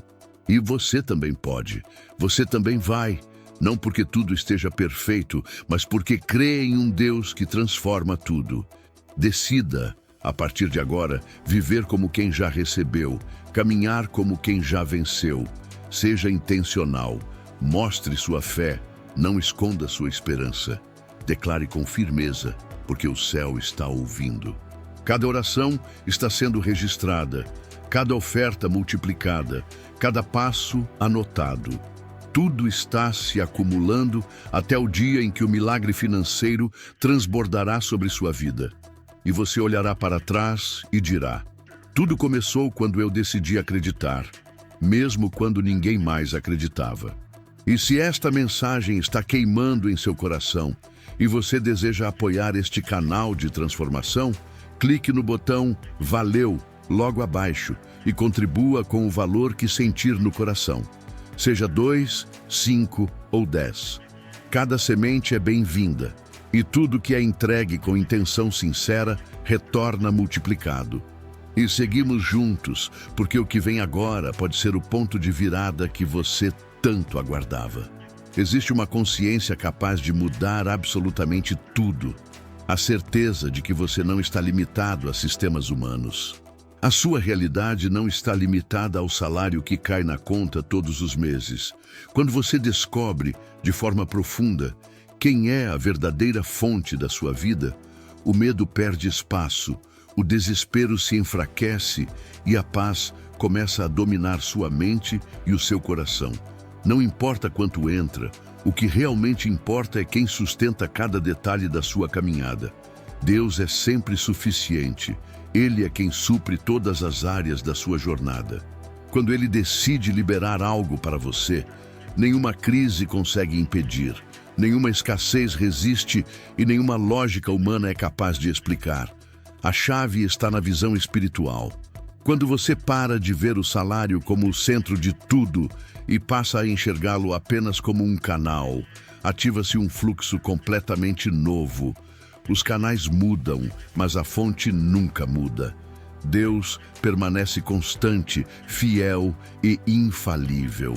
E você também pode, você também vai, não porque tudo esteja perfeito, mas porque crê em um Deus que transforma tudo. Decida, a partir de agora, viver como quem já recebeu, caminhar como quem já venceu. Seja intencional, mostre sua fé, não esconda sua esperança. Declare com firmeza, porque o céu está ouvindo. Cada oração está sendo registrada, cada oferta multiplicada, cada passo anotado. Tudo está se acumulando até o dia em que o milagre financeiro transbordará sobre sua vida. E você olhará para trás e dirá: tudo começou quando eu decidi acreditar, mesmo quando ninguém mais acreditava. E se esta mensagem está queimando em seu coração e você deseja apoiar este canal de transformação, clique no botão Valeu logo abaixo e contribua com o valor que sentir no coração. Seja 2, 5 ou 10. Cada semente é bem-vinda e tudo que é entregue com intenção sincera retorna multiplicado. E seguimos juntos, porque o que vem agora pode ser o ponto de virada que você tanto aguardava. Existe uma consciência capaz de mudar absolutamente tudo. A certeza de que você não está limitado a sistemas humanos. A sua realidade não está limitada ao salário que cai na conta todos os meses. Quando você descobre, de forma profunda, quem é a verdadeira fonte da sua vida, o medo perde espaço, o desespero se enfraquece e a paz começa a dominar sua mente e o seu coração. Não importa quanto entra, o que realmente importa é quem sustenta cada detalhe da sua caminhada. Deus é sempre suficiente. Ele é quem supre todas as áreas da sua jornada. Quando Ele decide liberar algo para você, nenhuma crise consegue impedir, nenhuma escassez resiste e nenhuma lógica humana é capaz de explicar. A chave está na visão espiritual. Quando você para de ver o salário como o centro de tudo e passa a enxergá-lo apenas como um canal, ativa-se um fluxo completamente novo. Os canais mudam, mas a fonte nunca muda. Deus permanece constante, fiel e infalível.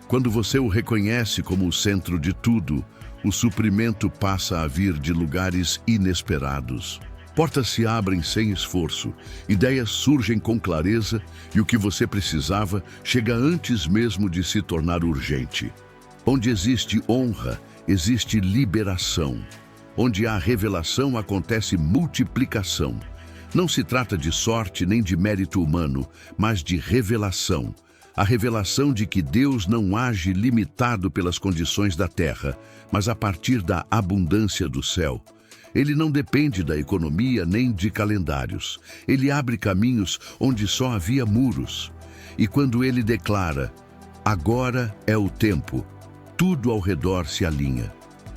Quando você o reconhece como o centro de tudo, o suprimento passa a vir de lugares inesperados. Portas se abrem sem esforço, ideias surgem com clareza e o que você precisava chega antes mesmo de se tornar urgente. Onde existe honra, existe liberação. Onde há revelação, acontece multiplicação. Não se trata de sorte nem de mérito humano, mas de revelação. A revelação de que Deus não age limitado pelas condições da terra, mas a partir da abundância do céu. Ele não depende da economia nem de calendários. Ele abre caminhos onde só havia muros. E quando ele declara, agora é o tempo, tudo ao redor se alinha.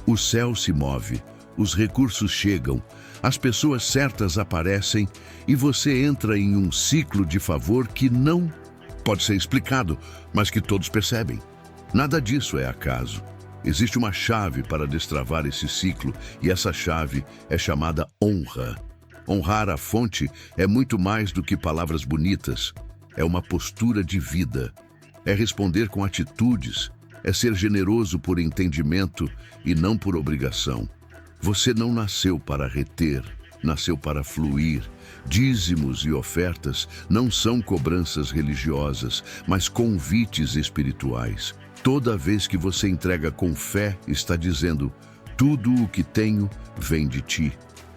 O céu se move, os recursos chegam, as pessoas certas aparecem e você entra em um ciclo de favor que não pode ser explicado, mas que todos percebem. Nada disso é acaso. Existe uma chave para destravar esse ciclo e essa chave é chamada honra. Honrar a fonte é muito mais do que palavras bonitas. É uma postura de vida. É responder com atitudes. É ser generoso por entendimento e não por obrigação. Você não nasceu para reter, nasceu para fluir. Dízimos e ofertas não são cobranças religiosas, mas convites espirituais. Toda vez que você entrega com fé, está dizendo, tudo o que tenho vem de ti.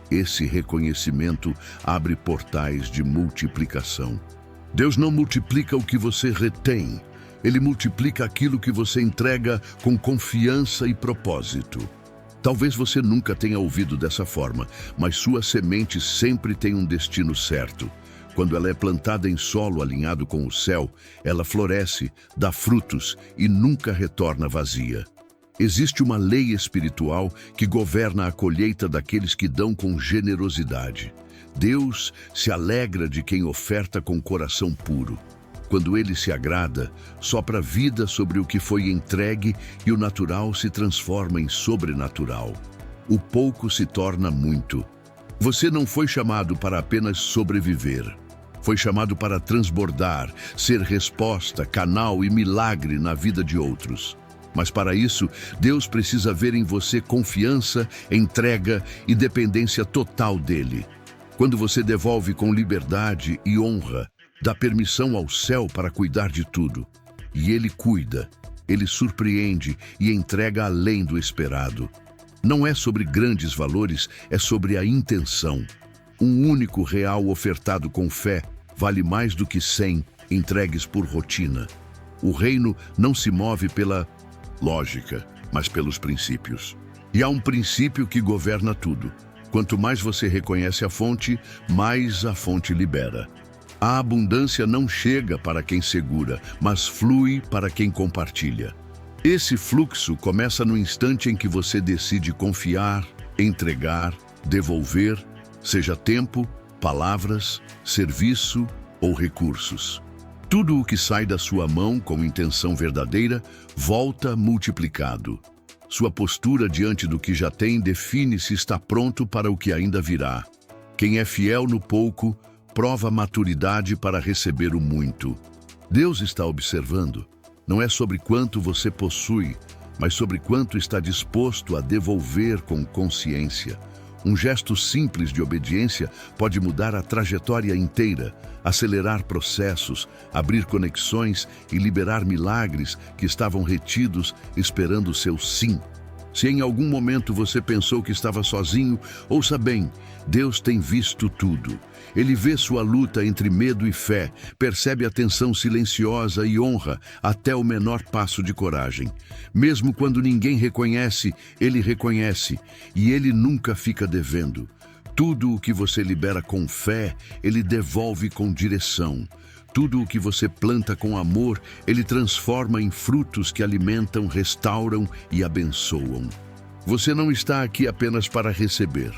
Esse reconhecimento abre portais de multiplicação. Deus não multiplica o que você retém. Ele multiplica aquilo que você entrega com confiança e propósito. Talvez você nunca tenha ouvido dessa forma, mas sua semente sempre tem um destino certo. Quando ela é plantada em solo alinhado com o céu, ela floresce, dá frutos e nunca retorna vazia. Existe uma lei espiritual que governa a colheita daqueles que dão com generosidade. Deus se alegra de quem oferta com coração puro. Quando ele se agrada, sopra vida sobre o que foi entregue e o natural se transforma em sobrenatural. O pouco se torna muito. Você não foi chamado para apenas sobreviver. Foi chamado para transbordar, ser resposta, canal e milagre na vida de outros. Mas para isso, Deus precisa ver em você confiança, entrega e dependência total dele. Quando você devolve com liberdade e honra, dá permissão ao céu para cuidar de tudo. E ele cuida, ele surpreende e entrega além do esperado. Não é sobre grandes valores, é sobre a intenção. Um único real ofertado com fé vale mais do que 100 entregues por rotina. O reino não se move pela lógica, mas pelos princípios. E há um princípio que governa tudo. Quanto mais você reconhece a fonte, mais a fonte libera. A abundância não chega para quem segura, mas flui para quem compartilha. Esse fluxo começa no instante em que você decide confiar, entregar, devolver, seja tempo, palavras, serviço ou recursos. Tudo o que sai da sua mão com intenção verdadeira volta multiplicado. Sua postura diante do que já tem define se está pronto para o que ainda virá. Quem é fiel no pouco, prova maturidade para receber o muito. Deus está observando. Não é sobre quanto você possui, mas sobre quanto está disposto a devolver com consciência. Um gesto simples de obediência pode mudar a trajetória inteira, acelerar processos, abrir conexões e liberar milagres que estavam retidos esperando o seu sim. Se em algum momento você pensou que estava sozinho, ouça bem, Deus tem visto tudo. Ele vê sua luta entre medo e fé, percebe a tensão silenciosa e honra até o menor passo de coragem. Mesmo quando ninguém reconhece, ele reconhece e ele nunca fica devendo. Tudo o que você libera com fé, ele devolve com direção. Tudo o que você planta com amor, ele transforma em frutos que alimentam, restauram e abençoam. Você não está aqui apenas para receber.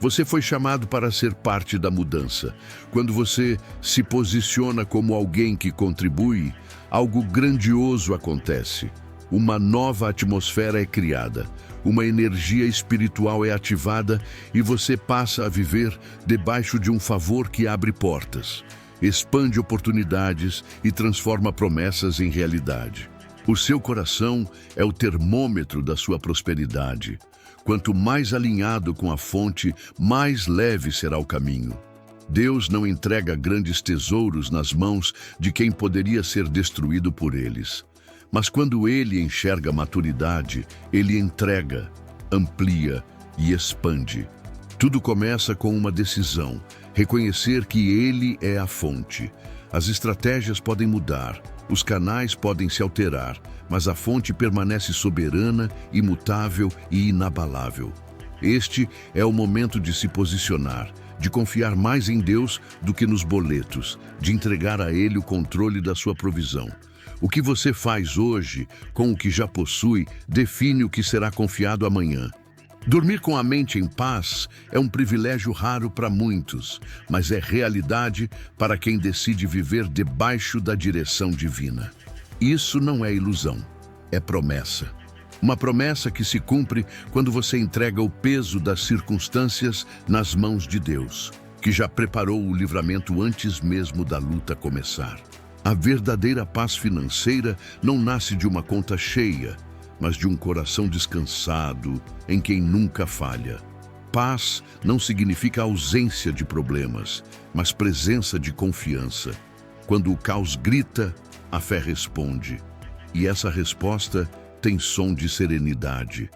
Você foi chamado para ser parte da mudança. Quando você se posiciona como alguém que contribui, algo grandioso acontece. Uma nova atmosfera é criada, uma energia espiritual é ativada e você passa a viver debaixo de um favor que abre portas, expande oportunidades e transforma promessas em realidade. O seu coração é o termômetro da sua prosperidade. Quanto mais alinhado com a fonte, mais leve será o caminho. Deus não entrega grandes tesouros nas mãos de quem poderia ser destruído por eles, Mas quando ele enxerga maturidade, ele entrega, amplia e expande. Tudo começa com uma decisão: reconhecer que ele é a fonte. As estratégias podem mudar, os canais podem se alterar, mas a fonte permanece soberana, imutável e inabalável. Este é o momento de se posicionar, de confiar mais em Deus do que nos boletos, de entregar a Ele o controle da sua provisão. O que você faz hoje com o que já possui define o que será confiado amanhã. Dormir com a mente em paz é um privilégio raro para muitos, mas é realidade para quem decide viver debaixo da direção divina. Isso não é ilusão, é promessa. Uma promessa que se cumpre quando você entrega o peso das circunstâncias nas mãos de Deus, que já preparou o livramento antes mesmo da luta começar. A verdadeira paz financeira não nasce de uma conta cheia, mas de um coração descansado em quem nunca falha. Paz não significa ausência de problemas, mas presença de confiança. Quando o caos grita, a fé responde. E essa resposta tem som de serenidade.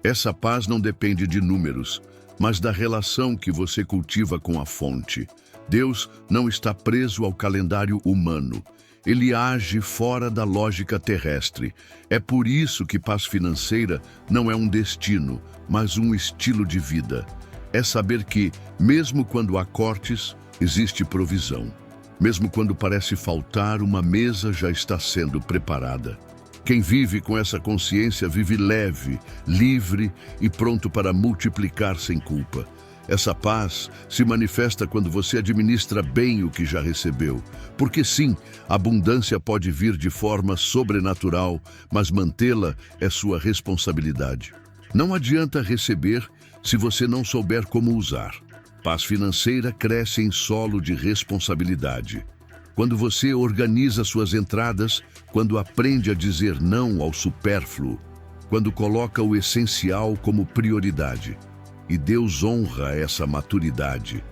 Essa paz não depende de números, mas da relação que você cultiva com a fonte. Deus não está preso ao calendário humano. Ele age fora da lógica terrestre. É por isso que paz financeira não é um destino, mas um estilo de vida. É saber que, mesmo quando há cortes, existe provisão. Mesmo quando parece faltar, uma mesa já está sendo preparada. Quem vive com essa consciência vive leve, livre e pronto para multiplicar sem culpa. Essa paz se manifesta quando você administra bem o que já recebeu. Porque sim, a abundância pode vir de forma sobrenatural, mas mantê-la é sua responsabilidade. Não adianta receber se você não souber como usar. Paz financeira cresce em solo de responsabilidade. Quando você organiza suas entradas, quando aprende a dizer não ao supérfluo, quando coloca o essencial como prioridade. E Deus honra essa maturidade.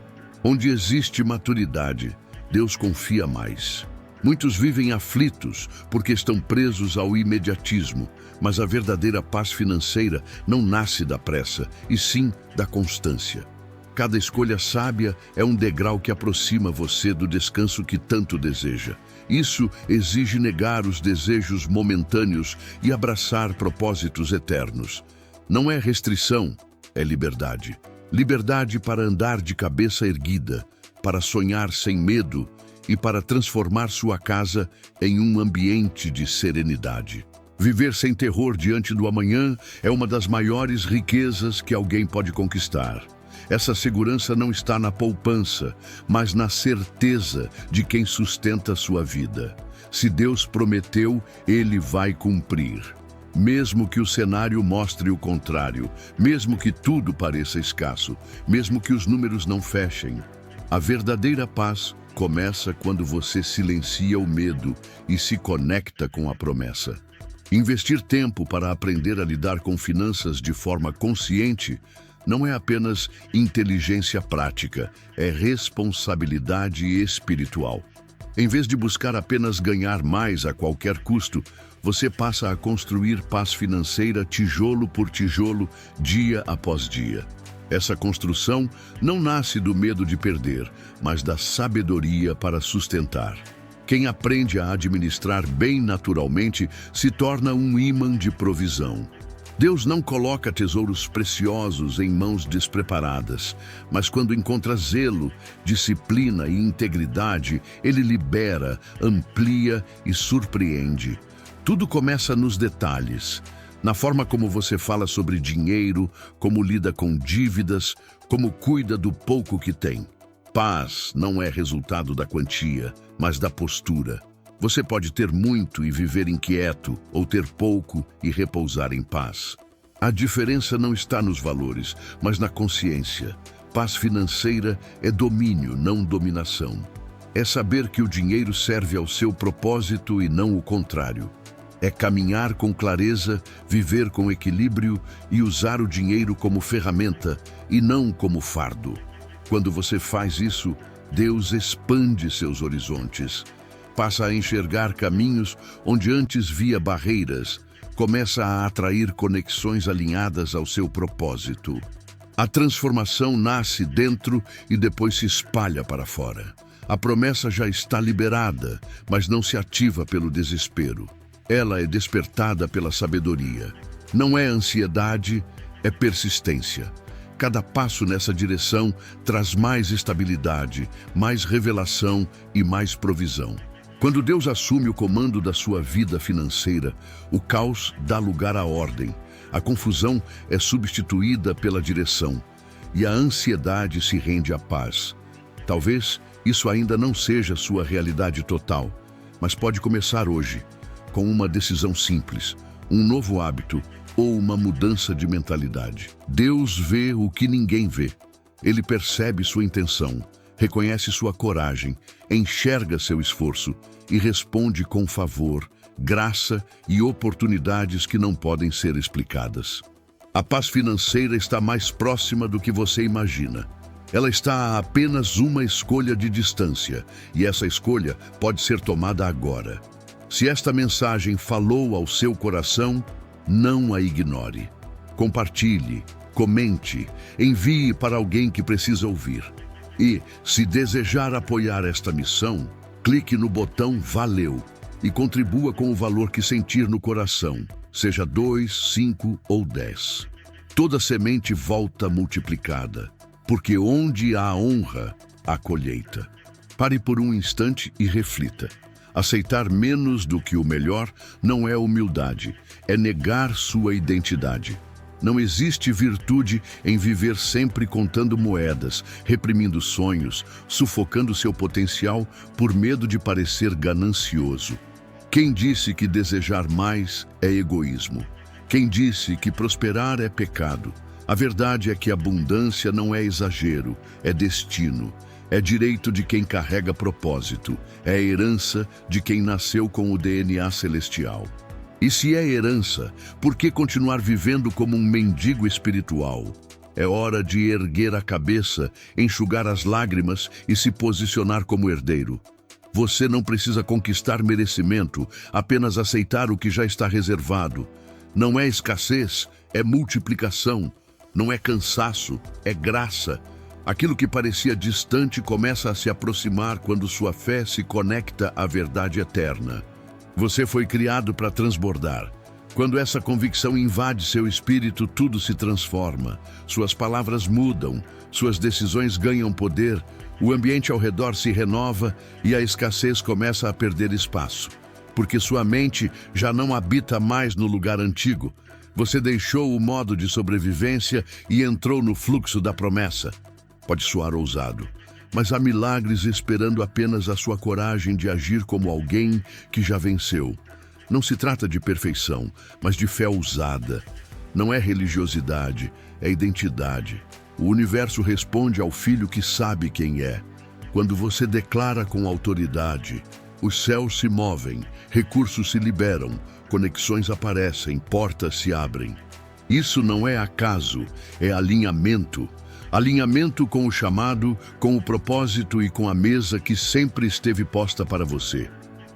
Onde existe maturidade, Deus confia mais. Muitos vivem aflitos porque estão presos ao imediatismo, mas a verdadeira paz financeira não nasce da pressa, e sim da constância. Cada escolha sábia é um degrau que aproxima você do descanso que tanto deseja. Isso exige negar os desejos momentâneos e abraçar propósitos eternos. Não é restrição, é liberdade. Liberdade para andar de cabeça erguida, para sonhar sem medo e para transformar sua casa em um ambiente de serenidade. Viver sem terror diante do amanhã é uma das maiores riquezas que alguém pode conquistar. Essa segurança não está na poupança, mas na certeza de quem sustenta sua vida. Se Deus prometeu, Ele vai cumprir. Mesmo que o cenário mostre o contrário, mesmo que tudo pareça escasso, mesmo que os números não fechem. A verdadeira paz começa quando você silencia o medo e se conecta com a promessa. Investir tempo para aprender a lidar com finanças de forma consciente não é apenas inteligência prática, é responsabilidade espiritual. Em vez de buscar apenas ganhar mais a qualquer custo, você passa a construir paz financeira tijolo por tijolo, dia após dia. Essa construção não nasce do medo de perder, mas da sabedoria para sustentar. Quem aprende a administrar bem naturalmente se torna um ímã de provisão. Deus não coloca tesouros preciosos em mãos despreparadas, mas quando encontra zelo, disciplina e integridade, Ele libera, amplia e surpreende. Tudo começa nos detalhes, na forma como você fala sobre dinheiro, como lida com dívidas, como cuida do pouco que tem. Paz não é resultado da quantia, mas da postura. Você pode ter muito e viver inquieto, ou ter pouco e repousar em paz. A diferença não está nos valores, mas na consciência. Paz financeira é domínio, não dominação. É saber que o dinheiro serve ao seu propósito e não o contrário. É caminhar com clareza, viver com equilíbrio e usar o dinheiro como ferramenta e não como fardo. Quando você faz isso, Deus expande seus horizontes. Passa a enxergar caminhos onde antes via barreiras. Começa a atrair conexões alinhadas ao seu propósito. A transformação nasce dentro e depois se espalha para fora. A promessa já está liberada, mas não se ativa pelo desespero. Ela é despertada pela sabedoria. Não é ansiedade, é persistência. Cada passo nessa direção traz mais estabilidade, mais revelação e mais provisão. Quando Deus assume o comando da sua vida financeira, o caos dá lugar à ordem. A confusão é substituída pela direção e a ansiedade se rende à paz. Talvez isso ainda não seja sua realidade total, mas pode começar hoje, com uma decisão simples, um novo hábito ou uma mudança de mentalidade. Deus vê o que ninguém vê. Ele percebe sua intenção, reconhece sua coragem, enxerga seu esforço e responde com favor, graça e oportunidades que não podem ser explicadas. A paz financeira está mais próxima do que você imagina. Ela está a apenas uma escolha de distância, e essa escolha pode ser tomada agora. Se esta mensagem falou ao seu coração, não a ignore. Compartilhe, comente, envie para alguém que precisa ouvir. E, se desejar apoiar esta missão, clique no botão Valeu e contribua com o valor que sentir no coração, seja 2, 5 ou 10. Toda semente volta multiplicada, porque onde há honra, há colheita. Pare por um instante e reflita. Aceitar menos do que o melhor não é humildade, é negar sua identidade. Não existe virtude em viver sempre contando moedas, reprimindo sonhos, sufocando seu potencial por medo de parecer ganancioso. Quem disse que desejar mais é egoísmo? Quem disse que prosperar é pecado? A verdade é que abundância não é exagero, é destino. É direito de quem carrega propósito, é herança de quem nasceu com o DNA celestial. E se é herança, por que continuar vivendo como um mendigo espiritual? É hora de erguer a cabeça, enxugar as lágrimas e se posicionar como herdeiro. Você não precisa conquistar merecimento, apenas aceitar o que já está reservado. Não é escassez, é multiplicação. Não é cansaço, é graça. Aquilo que parecia distante começa a se aproximar quando sua fé se conecta à verdade eterna. Você foi criado para transbordar. Quando essa convicção invade seu espírito, tudo se transforma. Suas palavras mudam, suas decisões ganham poder, o ambiente ao redor se renova e a escassez começa a perder espaço. Porque sua mente já não habita mais no lugar antigo. Você deixou o modo de sobrevivência e entrou no fluxo da promessa. Pode soar ousado, mas há milagres esperando apenas a sua coragem de agir como alguém que já venceu. Não se trata de perfeição, mas de fé ousada. Não é religiosidade, é identidade. O universo responde ao filho que sabe quem é. Quando você declara com autoridade, os céus se movem, recursos se liberam, conexões aparecem, portas se abrem. Isso não é acaso, é alinhamento. Alinhamento com o chamado, com o propósito e com a mesa que sempre esteve posta para você.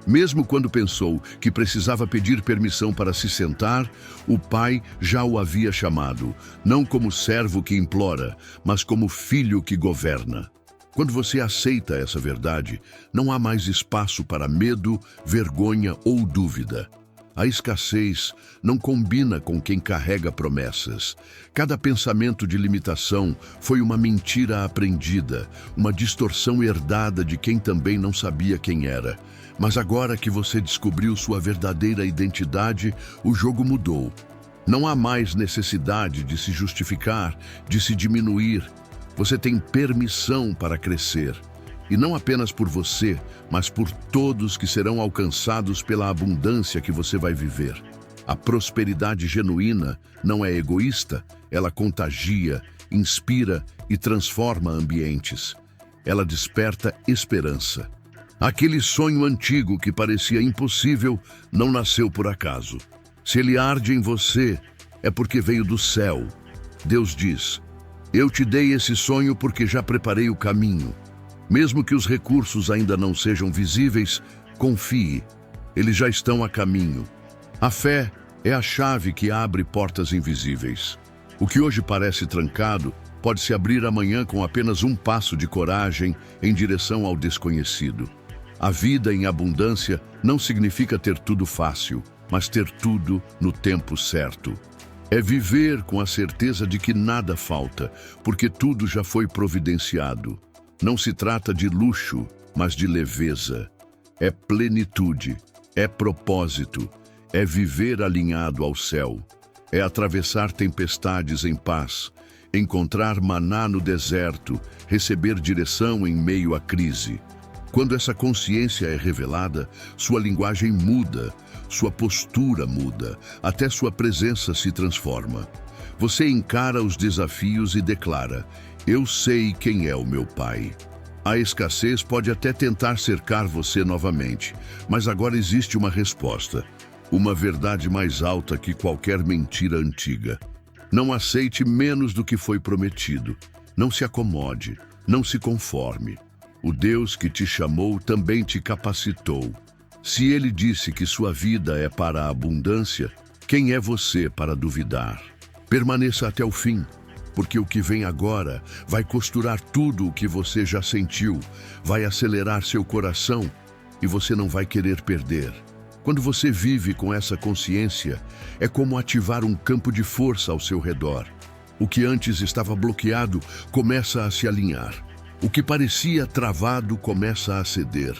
Mesmo quando pensou que precisava pedir permissão para se sentar, o Pai já o havia chamado, não como servo que implora, mas como filho que governa. Quando você aceita essa verdade, não há mais espaço para medo, vergonha ou dúvida. A escassez não combina com quem carrega promessas. Cada pensamento de limitação foi uma mentira aprendida, uma distorção herdada de quem também não sabia quem era. Mas agora que você descobriu sua verdadeira identidade, o jogo mudou. Não há mais necessidade de se justificar, de se diminuir. Você tem permissão para crescer. E não apenas por você, mas por todos que serão alcançados pela abundância que você vai viver. A prosperidade genuína não é egoísta, ela contagia, inspira e transforma ambientes. Ela desperta esperança. Aquele sonho antigo que parecia impossível não nasceu por acaso. Se ele arde em você, é porque veio do céu. Deus diz: eu te dei esse sonho porque já preparei o caminho. Mesmo que os recursos ainda não sejam visíveis, Confie, eles já estão a caminho. A fé é a chave que abre portas invisíveis. O que hoje parece trancado pode se abrir amanhã com apenas um passo de coragem em direção ao desconhecido. A vida em abundância não significa ter tudo fácil, mas ter tudo no tempo certo. É viver com a certeza de que nada falta, porque tudo já foi providenciado. Não se trata de luxo, mas de leveza. É plenitude, é propósito, é viver alinhado ao céu. É atravessar tempestades em paz, encontrar maná no deserto, receber direção em meio à crise. Quando essa consciência é revelada, sua linguagem muda, sua postura muda, até sua presença se transforma. Você encara os desafios e declara: eu sei quem é o meu Pai. A escassez pode até tentar cercar você novamente, mas agora existe uma resposta, uma verdade mais alta que qualquer mentira antiga. Não aceite menos do que foi prometido. Não se acomode, não se conforme. O Deus que te chamou também te capacitou. Se Ele disse que sua vida é para a abundância, quem é você para duvidar? Permaneça até o fim, porque o que vem agora vai costurar tudo o que você já sentiu, vai acelerar seu coração e você não vai querer perder. Quando você vive com essa consciência, é como ativar um campo de força ao seu redor. O que antes estava bloqueado começa a se alinhar. O que parecia travado começa a ceder.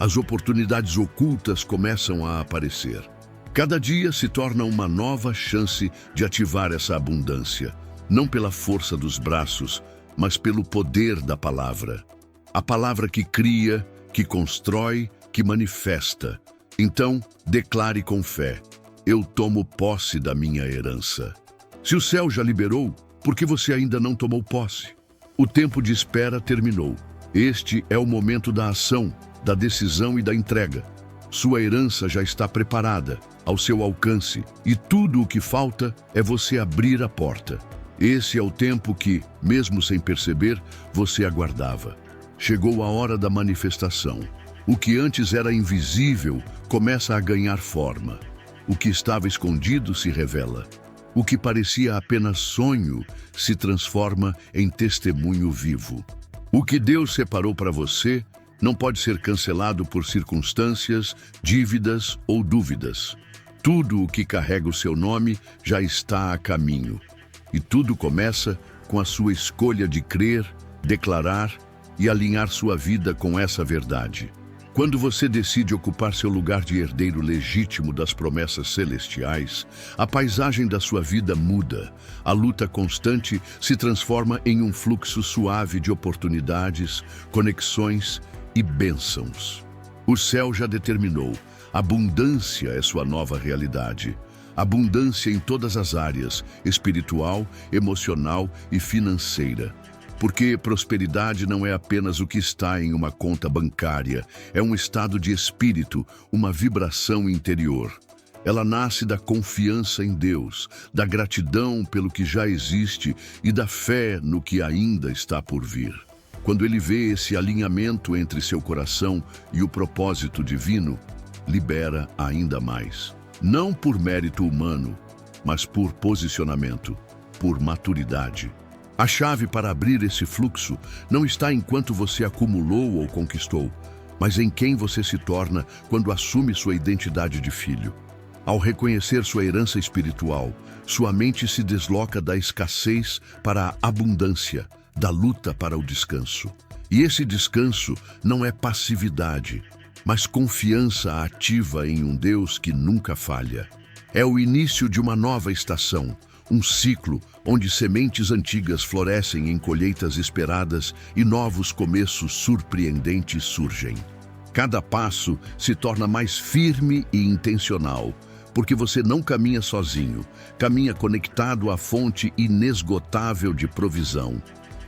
As oportunidades ocultas começam a aparecer. Cada dia se torna uma nova chance de ativar essa abundância, não pela força dos braços, mas pelo poder da palavra. A palavra que cria, que constrói, que manifesta. Então, declare com fé: eu tomo posse da minha herança. Se o céu já liberou, por que você ainda não tomou posse? O tempo de espera terminou. Este é o momento da ação, da decisão e da entrega. Sua herança já está preparada, ao seu alcance, e tudo o que falta é você abrir a porta. Esse é o tempo que, mesmo sem perceber, você aguardava. Chegou a hora da manifestação. O que antes era invisível começa a ganhar forma. O que estava escondido se revela. O que parecia apenas sonho se transforma em testemunho vivo. O que Deus separou para você não pode ser cancelado por circunstâncias, dívidas ou dúvidas. Tudo o que carrega o seu nome já está a caminho. E tudo começa com a sua escolha de crer, declarar e alinhar sua vida com essa verdade. Quando você decide ocupar seu lugar de herdeiro legítimo das promessas celestiais, a paisagem da sua vida muda. A luta constante se transforma em um fluxo suave de oportunidades, conexões e bênçãos. O céu já determinou. Abundância é sua nova realidade. Abundância em todas as áreas, espiritual, emocional e financeira. Porque prosperidade não é apenas o que está em uma conta bancária, é um estado de espírito, uma vibração interior. Ela nasce da confiança em Deus, da gratidão pelo que já existe e da fé no que ainda está por vir. Quando ele vê esse alinhamento entre seu coração e o propósito divino, libera ainda mais. Não por mérito humano, mas por posicionamento, por maturidade. A chave para abrir esse fluxo não está em quanto você acumulou ou conquistou, mas em quem você se torna quando assume sua identidade de filho. Ao reconhecer sua herança espiritual, sua mente se desloca da escassez para a abundância, da luta para o descanso. E esse descanso não é passividade, mas confiança ativa em um Deus que nunca falha. É o início de uma nova estação, um ciclo onde sementes antigas florescem em colheitas esperadas e novos começos surpreendentes surgem. Cada passo se torna mais firme e intencional, porque você não caminha sozinho, caminha conectado à fonte inesgotável de provisão.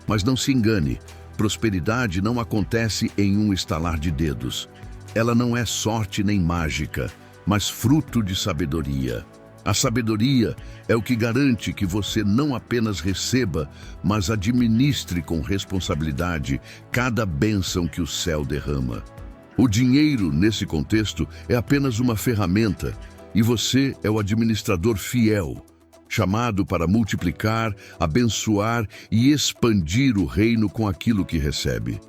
Mas não se engane, prosperidade não acontece em um estalar de dedos. Ela não é sorte nem mágica, mas fruto de sabedoria. A sabedoria é o que garante que você não apenas receba, mas administre com responsabilidade cada bênção que o céu derrama. O dinheiro, nesse contexto, é apenas uma ferramenta e você é o administrador fiel, chamado para multiplicar, abençoar e expandir o reino com aquilo que recebe.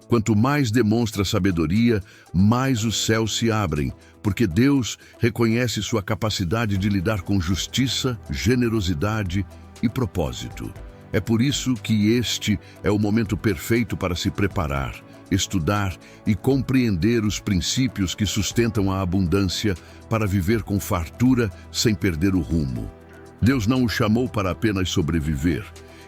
Quanto mais demonstra sabedoria, mais os céus se abrem, porque Deus reconhece sua capacidade de lidar com justiça, generosidade e propósito. É por isso que este é o momento perfeito para se preparar, estudar e compreender os princípios que sustentam a abundância para viver com fartura sem perder o rumo. Deus não o chamou para apenas sobreviver.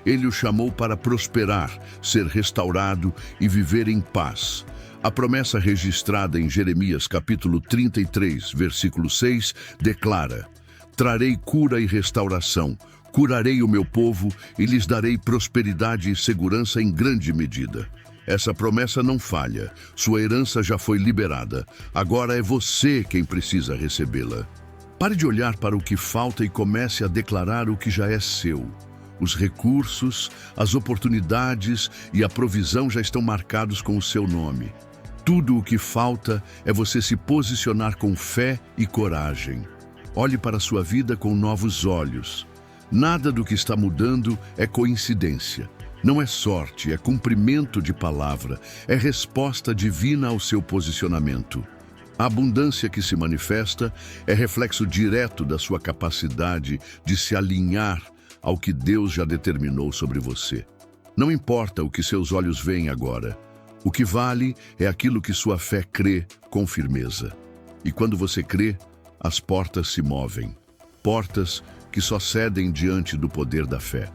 Ele o chamou para prosperar, ser restaurado e viver em paz. A promessa registrada em Jeremias capítulo 33, versículo 6, declara: Trarei cura e restauração, curarei o meu povo e lhes darei prosperidade e segurança em grande medida. Essa promessa não falha, sua herança já foi liberada. Agora é você quem precisa recebê-la. Pare de olhar para o que falta e comece a declarar o que já é seu. Os recursos, as oportunidades e a provisão já estão marcados com o seu nome. Tudo o que falta é você se posicionar com fé e coragem. Olhe para a sua vida com novos olhos. Nada do que está mudando é coincidência. Não é sorte, é cumprimento de palavra, é resposta divina ao seu posicionamento. A abundância que se manifesta é reflexo direto da sua capacidade de se alinhar ao que Deus já determinou sobre você. Não importa o que seus olhos veem agora. O que vale é aquilo que sua fé crê com firmeza. E quando você crê, as portas se movem. Portas que só cedem diante do poder da fé.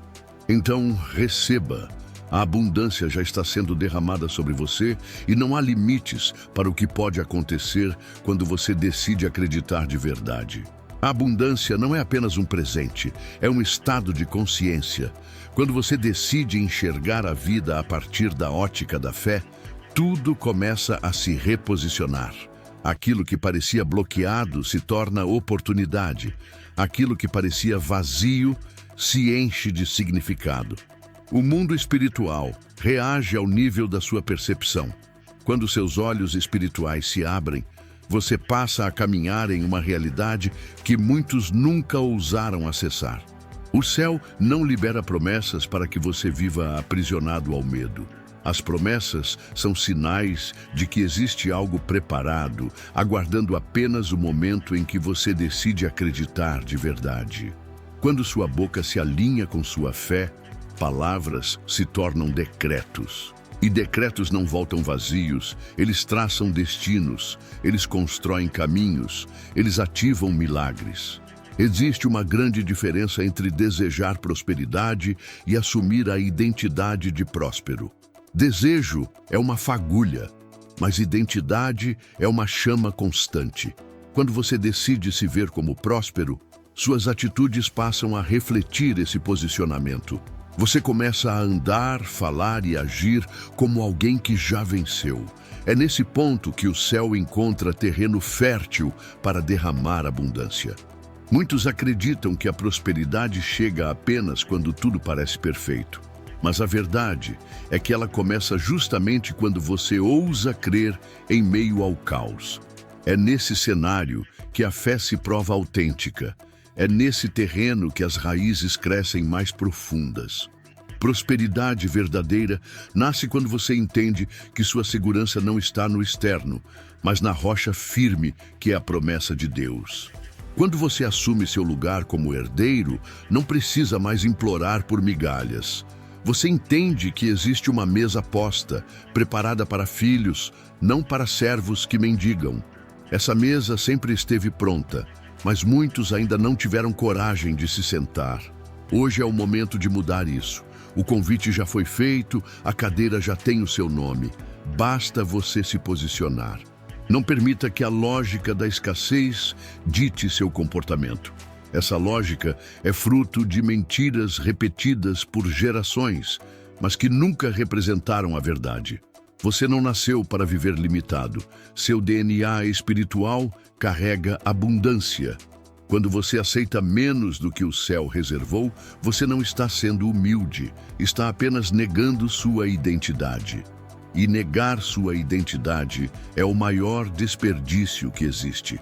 Então, receba. A abundância já está sendo derramada sobre você e não há limites para o que pode acontecer quando você decide acreditar de verdade. A abundância não é apenas um presente, é um estado de consciência. Quando você decide enxergar a vida a partir da ótica da fé, tudo começa a se reposicionar. Aquilo que parecia bloqueado se torna oportunidade. Aquilo que parecia vazio se enche de significado. O mundo espiritual reage ao nível da sua percepção. Quando seus olhos espirituais se abrem, você passa a caminhar em uma realidade que muitos nunca ousaram acessar. O céu não libera promessas para que você viva aprisionado ao medo. As promessas são sinais de que existe algo preparado, aguardando apenas o momento em que você decide acreditar de verdade. Quando sua boca se alinha com sua fé, palavras se tornam decretos. E decretos não voltam vazios, eles traçam destinos, eles constroem caminhos, eles ativam milagres. Existe uma grande diferença entre desejar prosperidade e assumir a identidade de próspero. Desejo é uma fagulha, mas identidade é uma chama constante. Quando você decide se ver como próspero, suas atitudes passam a refletir esse posicionamento. Você começa a andar, falar e agir como alguém que já venceu. É nesse ponto que o céu encontra terreno fértil para derramar abundância. Muitos acreditam que a prosperidade chega apenas quando tudo parece perfeito. Mas a verdade é que ela começa justamente quando você ousa crer em meio ao caos. É nesse cenário que a fé se prova autêntica. É nesse terreno que as raízes crescem mais profundas. Prosperidade verdadeira nasce quando você entende que sua segurança não está no externo, mas na rocha firme que é a promessa de Deus. Quando você assume seu lugar como herdeiro, não precisa mais implorar por migalhas. Você entende que existe uma mesa posta, preparada para filhos, não para servos que mendigam. Essa mesa sempre esteve pronta, mas muitos ainda não tiveram coragem de se sentar. Hoje é o momento de mudar isso. O convite já foi feito, a cadeira já tem o seu nome. Basta você se posicionar. Não permita que a lógica da escassez dite seu comportamento. Essa lógica é fruto de mentiras repetidas por gerações, mas que nunca representaram a verdade. Você não nasceu para viver limitado. Seu DNA espiritual carrega abundância. Quando você aceita menos do que o céu reservou, você não está sendo humilde, está apenas negando sua identidade. E negar sua identidade é o maior desperdício que existe.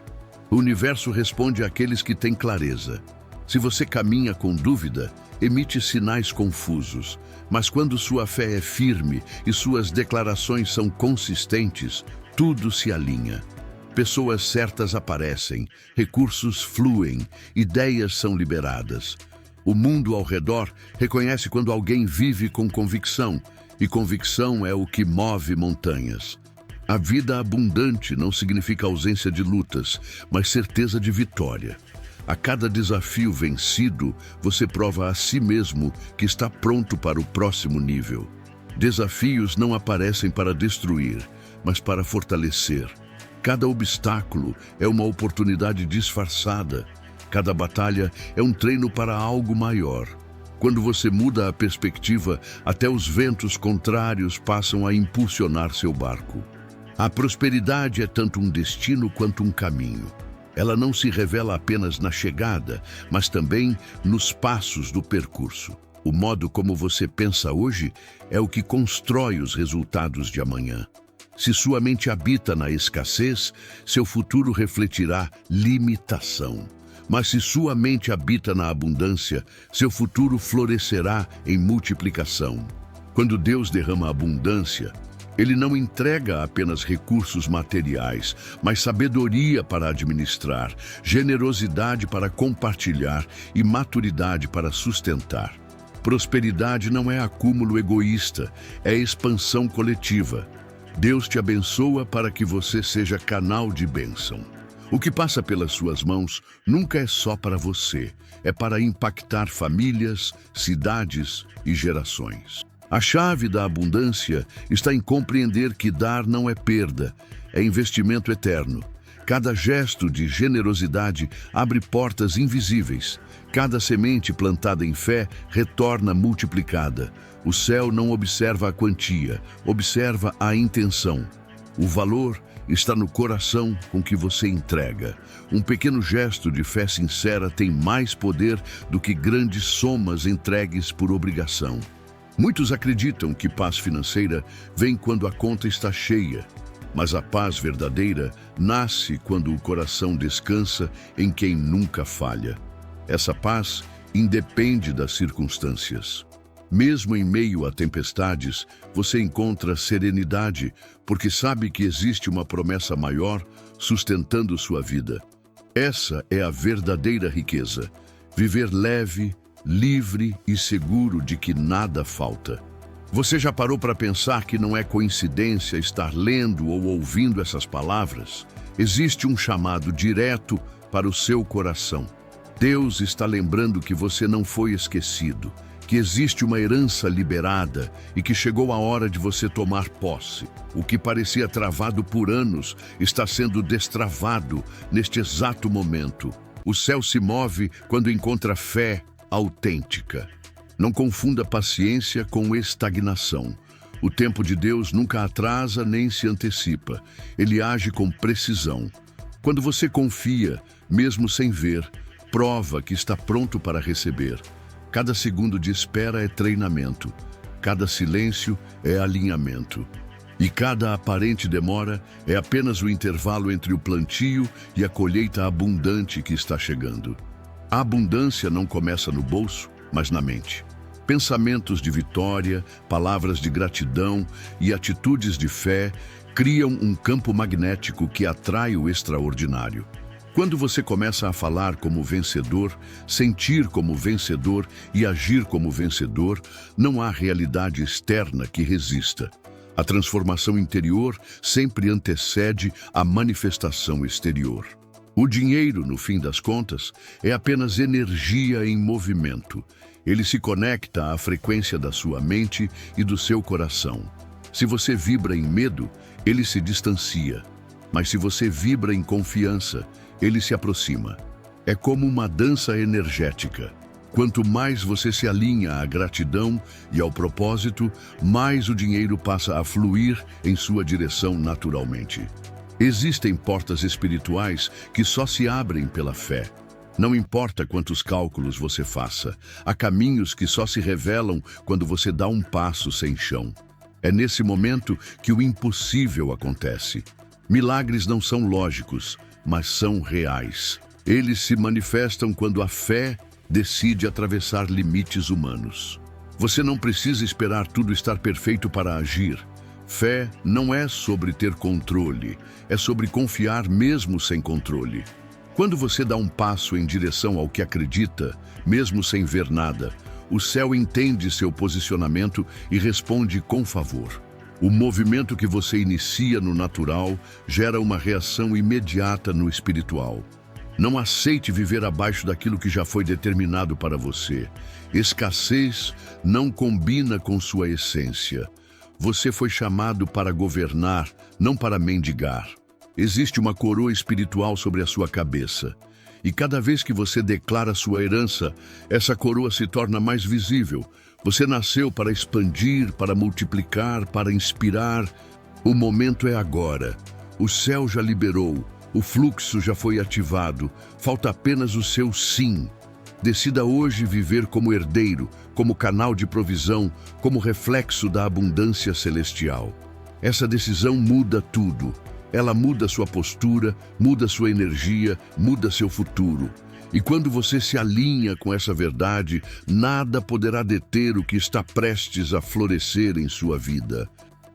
O universo responde àqueles que têm clareza. Se você caminha com dúvida, emite sinais confusos. Mas quando sua fé é firme e suas declarações são consistentes, tudo se alinha. Pessoas certas aparecem, recursos fluem, ideias são liberadas. O mundo ao redor reconhece quando alguém vive com convicção, e convicção é o que move montanhas. A vida abundante não significa ausência de lutas, mas certeza de vitória. A cada desafio vencido, você prova a si mesmo que está pronto para o próximo nível. Desafios não aparecem para destruir, mas para fortalecer. Cada obstáculo é uma oportunidade disfarçada. Cada batalha é um treino para algo maior. Quando você muda a perspectiva, até os ventos contrários passam a impulsionar seu barco. A prosperidade é tanto um destino quanto um caminho. Ela não se revela apenas na chegada, mas também nos passos do percurso. O modo como você pensa hoje é o que constrói os resultados de amanhã. Se sua mente habita na escassez, seu futuro refletirá limitação. Mas se sua mente habita na abundância, seu futuro florescerá em multiplicação. Quando Deus derrama abundância, Ele não entrega apenas recursos materiais, mas sabedoria para administrar, generosidade para compartilhar e maturidade para sustentar. Prosperidade não é acúmulo egoísta, é expansão coletiva. Deus te abençoa para que você seja canal de bênção. O que passa pelas suas mãos nunca é só para você, é para impactar famílias, cidades e gerações. A chave da abundância está em compreender que dar não é perda, é investimento eterno. Cada gesto de generosidade abre portas invisíveis. Cada semente plantada em fé retorna multiplicada. O céu não observa a quantia, observa a intenção. O valor está no coração com que você entrega. Um pequeno gesto de fé sincera tem mais poder do que grandes somas entregues por obrigação. Muitos acreditam que paz financeira vem quando a conta está cheia, mas a paz verdadeira nasce quando o coração descansa em quem nunca falha. Essa paz independe das circunstâncias. Mesmo em meio a tempestades, você encontra serenidade, porque sabe que existe uma promessa maior sustentando sua vida. Essa é a verdadeira riqueza: viver leve, livre e seguro de que nada falta. Você já parou para pensar que não é coincidência estar lendo ou ouvindo essas palavras? Existe um chamado direto para o seu coração. Deus está lembrando que você não foi esquecido, que existe uma herança liberada e que chegou a hora de você tomar posse. O que parecia travado por anos está sendo destravado neste exato momento. O céu se move quando encontra fé autêntica. Não confunda paciência com estagnação. O tempo de Deus nunca atrasa nem se antecipa. Ele age com precisão. Quando você confia, mesmo sem ver, prova que está pronto para receber. Cada segundo de espera é treinamento. Cada silêncio é alinhamento. E cada aparente demora é apenas o intervalo entre o plantio e a colheita abundante que está chegando. A abundância não começa no bolso, mas na mente. Pensamentos de vitória, palavras de gratidão e atitudes de fé criam um campo magnético que atrai o extraordinário. Quando você começa a falar como vencedor, sentir como vencedor e agir como vencedor, não há realidade externa que resista. A transformação interior sempre antecede a manifestação exterior. O dinheiro, no fim das contas, é apenas energia em movimento. Ele se conecta à frequência da sua mente e do seu coração. Se você vibra em medo, ele se distancia. Mas se você vibra em confiança, ele se aproxima. É como uma dança energética. Quanto mais você se alinha à gratidão e ao propósito, mais o dinheiro passa a fluir em sua direção naturalmente. Existem portas espirituais que só se abrem pela fé. Não importa quantos cálculos você faça, há caminhos que só se revelam quando você dá um passo sem chão. É nesse momento que o impossível acontece. Milagres não são lógicos, mas são reais. Eles se manifestam quando a fé decide atravessar limites humanos. Você não precisa esperar tudo estar perfeito para agir. Fé não é sobre ter controle, é sobre confiar mesmo sem controle. Quando você dá um passo em direção ao que acredita, mesmo sem ver nada, o céu entende seu posicionamento e responde com favor. O movimento que você inicia no natural gera uma reação imediata no espiritual. Não aceite viver abaixo daquilo que já foi determinado para você. Escassez não combina com sua essência. Você foi chamado para governar, não para mendigar. Existe uma coroa espiritual sobre a sua cabeça. E cada vez que você declara sua herança, essa coroa se torna mais visível. Você nasceu para expandir, para multiplicar, para inspirar. O momento é agora. O céu já liberou. O fluxo já foi ativado. Falta apenas o seu sim. Decida hoje viver como herdeiro, como canal de provisão, como reflexo da abundância celestial. Essa decisão muda tudo. Ela muda sua postura, muda sua energia, muda seu futuro. E quando você se alinha com essa verdade, nada poderá deter o que está prestes a florescer em sua vida.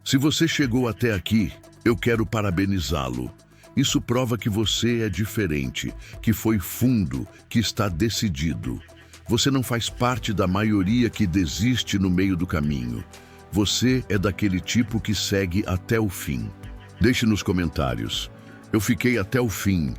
Se você chegou até aqui, eu quero parabenizá-lo. Isso prova que você é diferente, que foi fundo, que está decidido. Você não faz parte da maioria que desiste no meio do caminho. Você é daquele tipo que segue até o fim. Deixe nos comentários. Eu fiquei até o fim.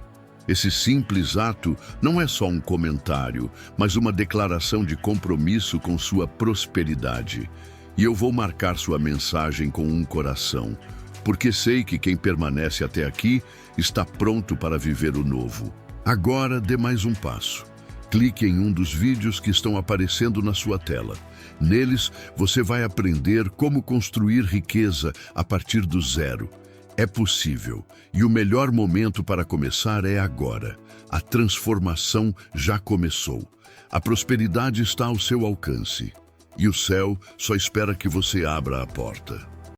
Esse simples ato não é só um comentário, mas uma declaração de compromisso com sua prosperidade. E eu vou marcar sua mensagem com um coração, porque sei que quem permanece até aqui está pronto para viver o novo. Agora dê mais um passo. Clique em um dos vídeos que estão aparecendo na sua tela. Neles, você vai aprender como construir riqueza a partir do zero. É possível, e o melhor momento para começar é agora. A transformação já começou. A prosperidade está ao seu alcance. E o céu só espera que você abra a porta.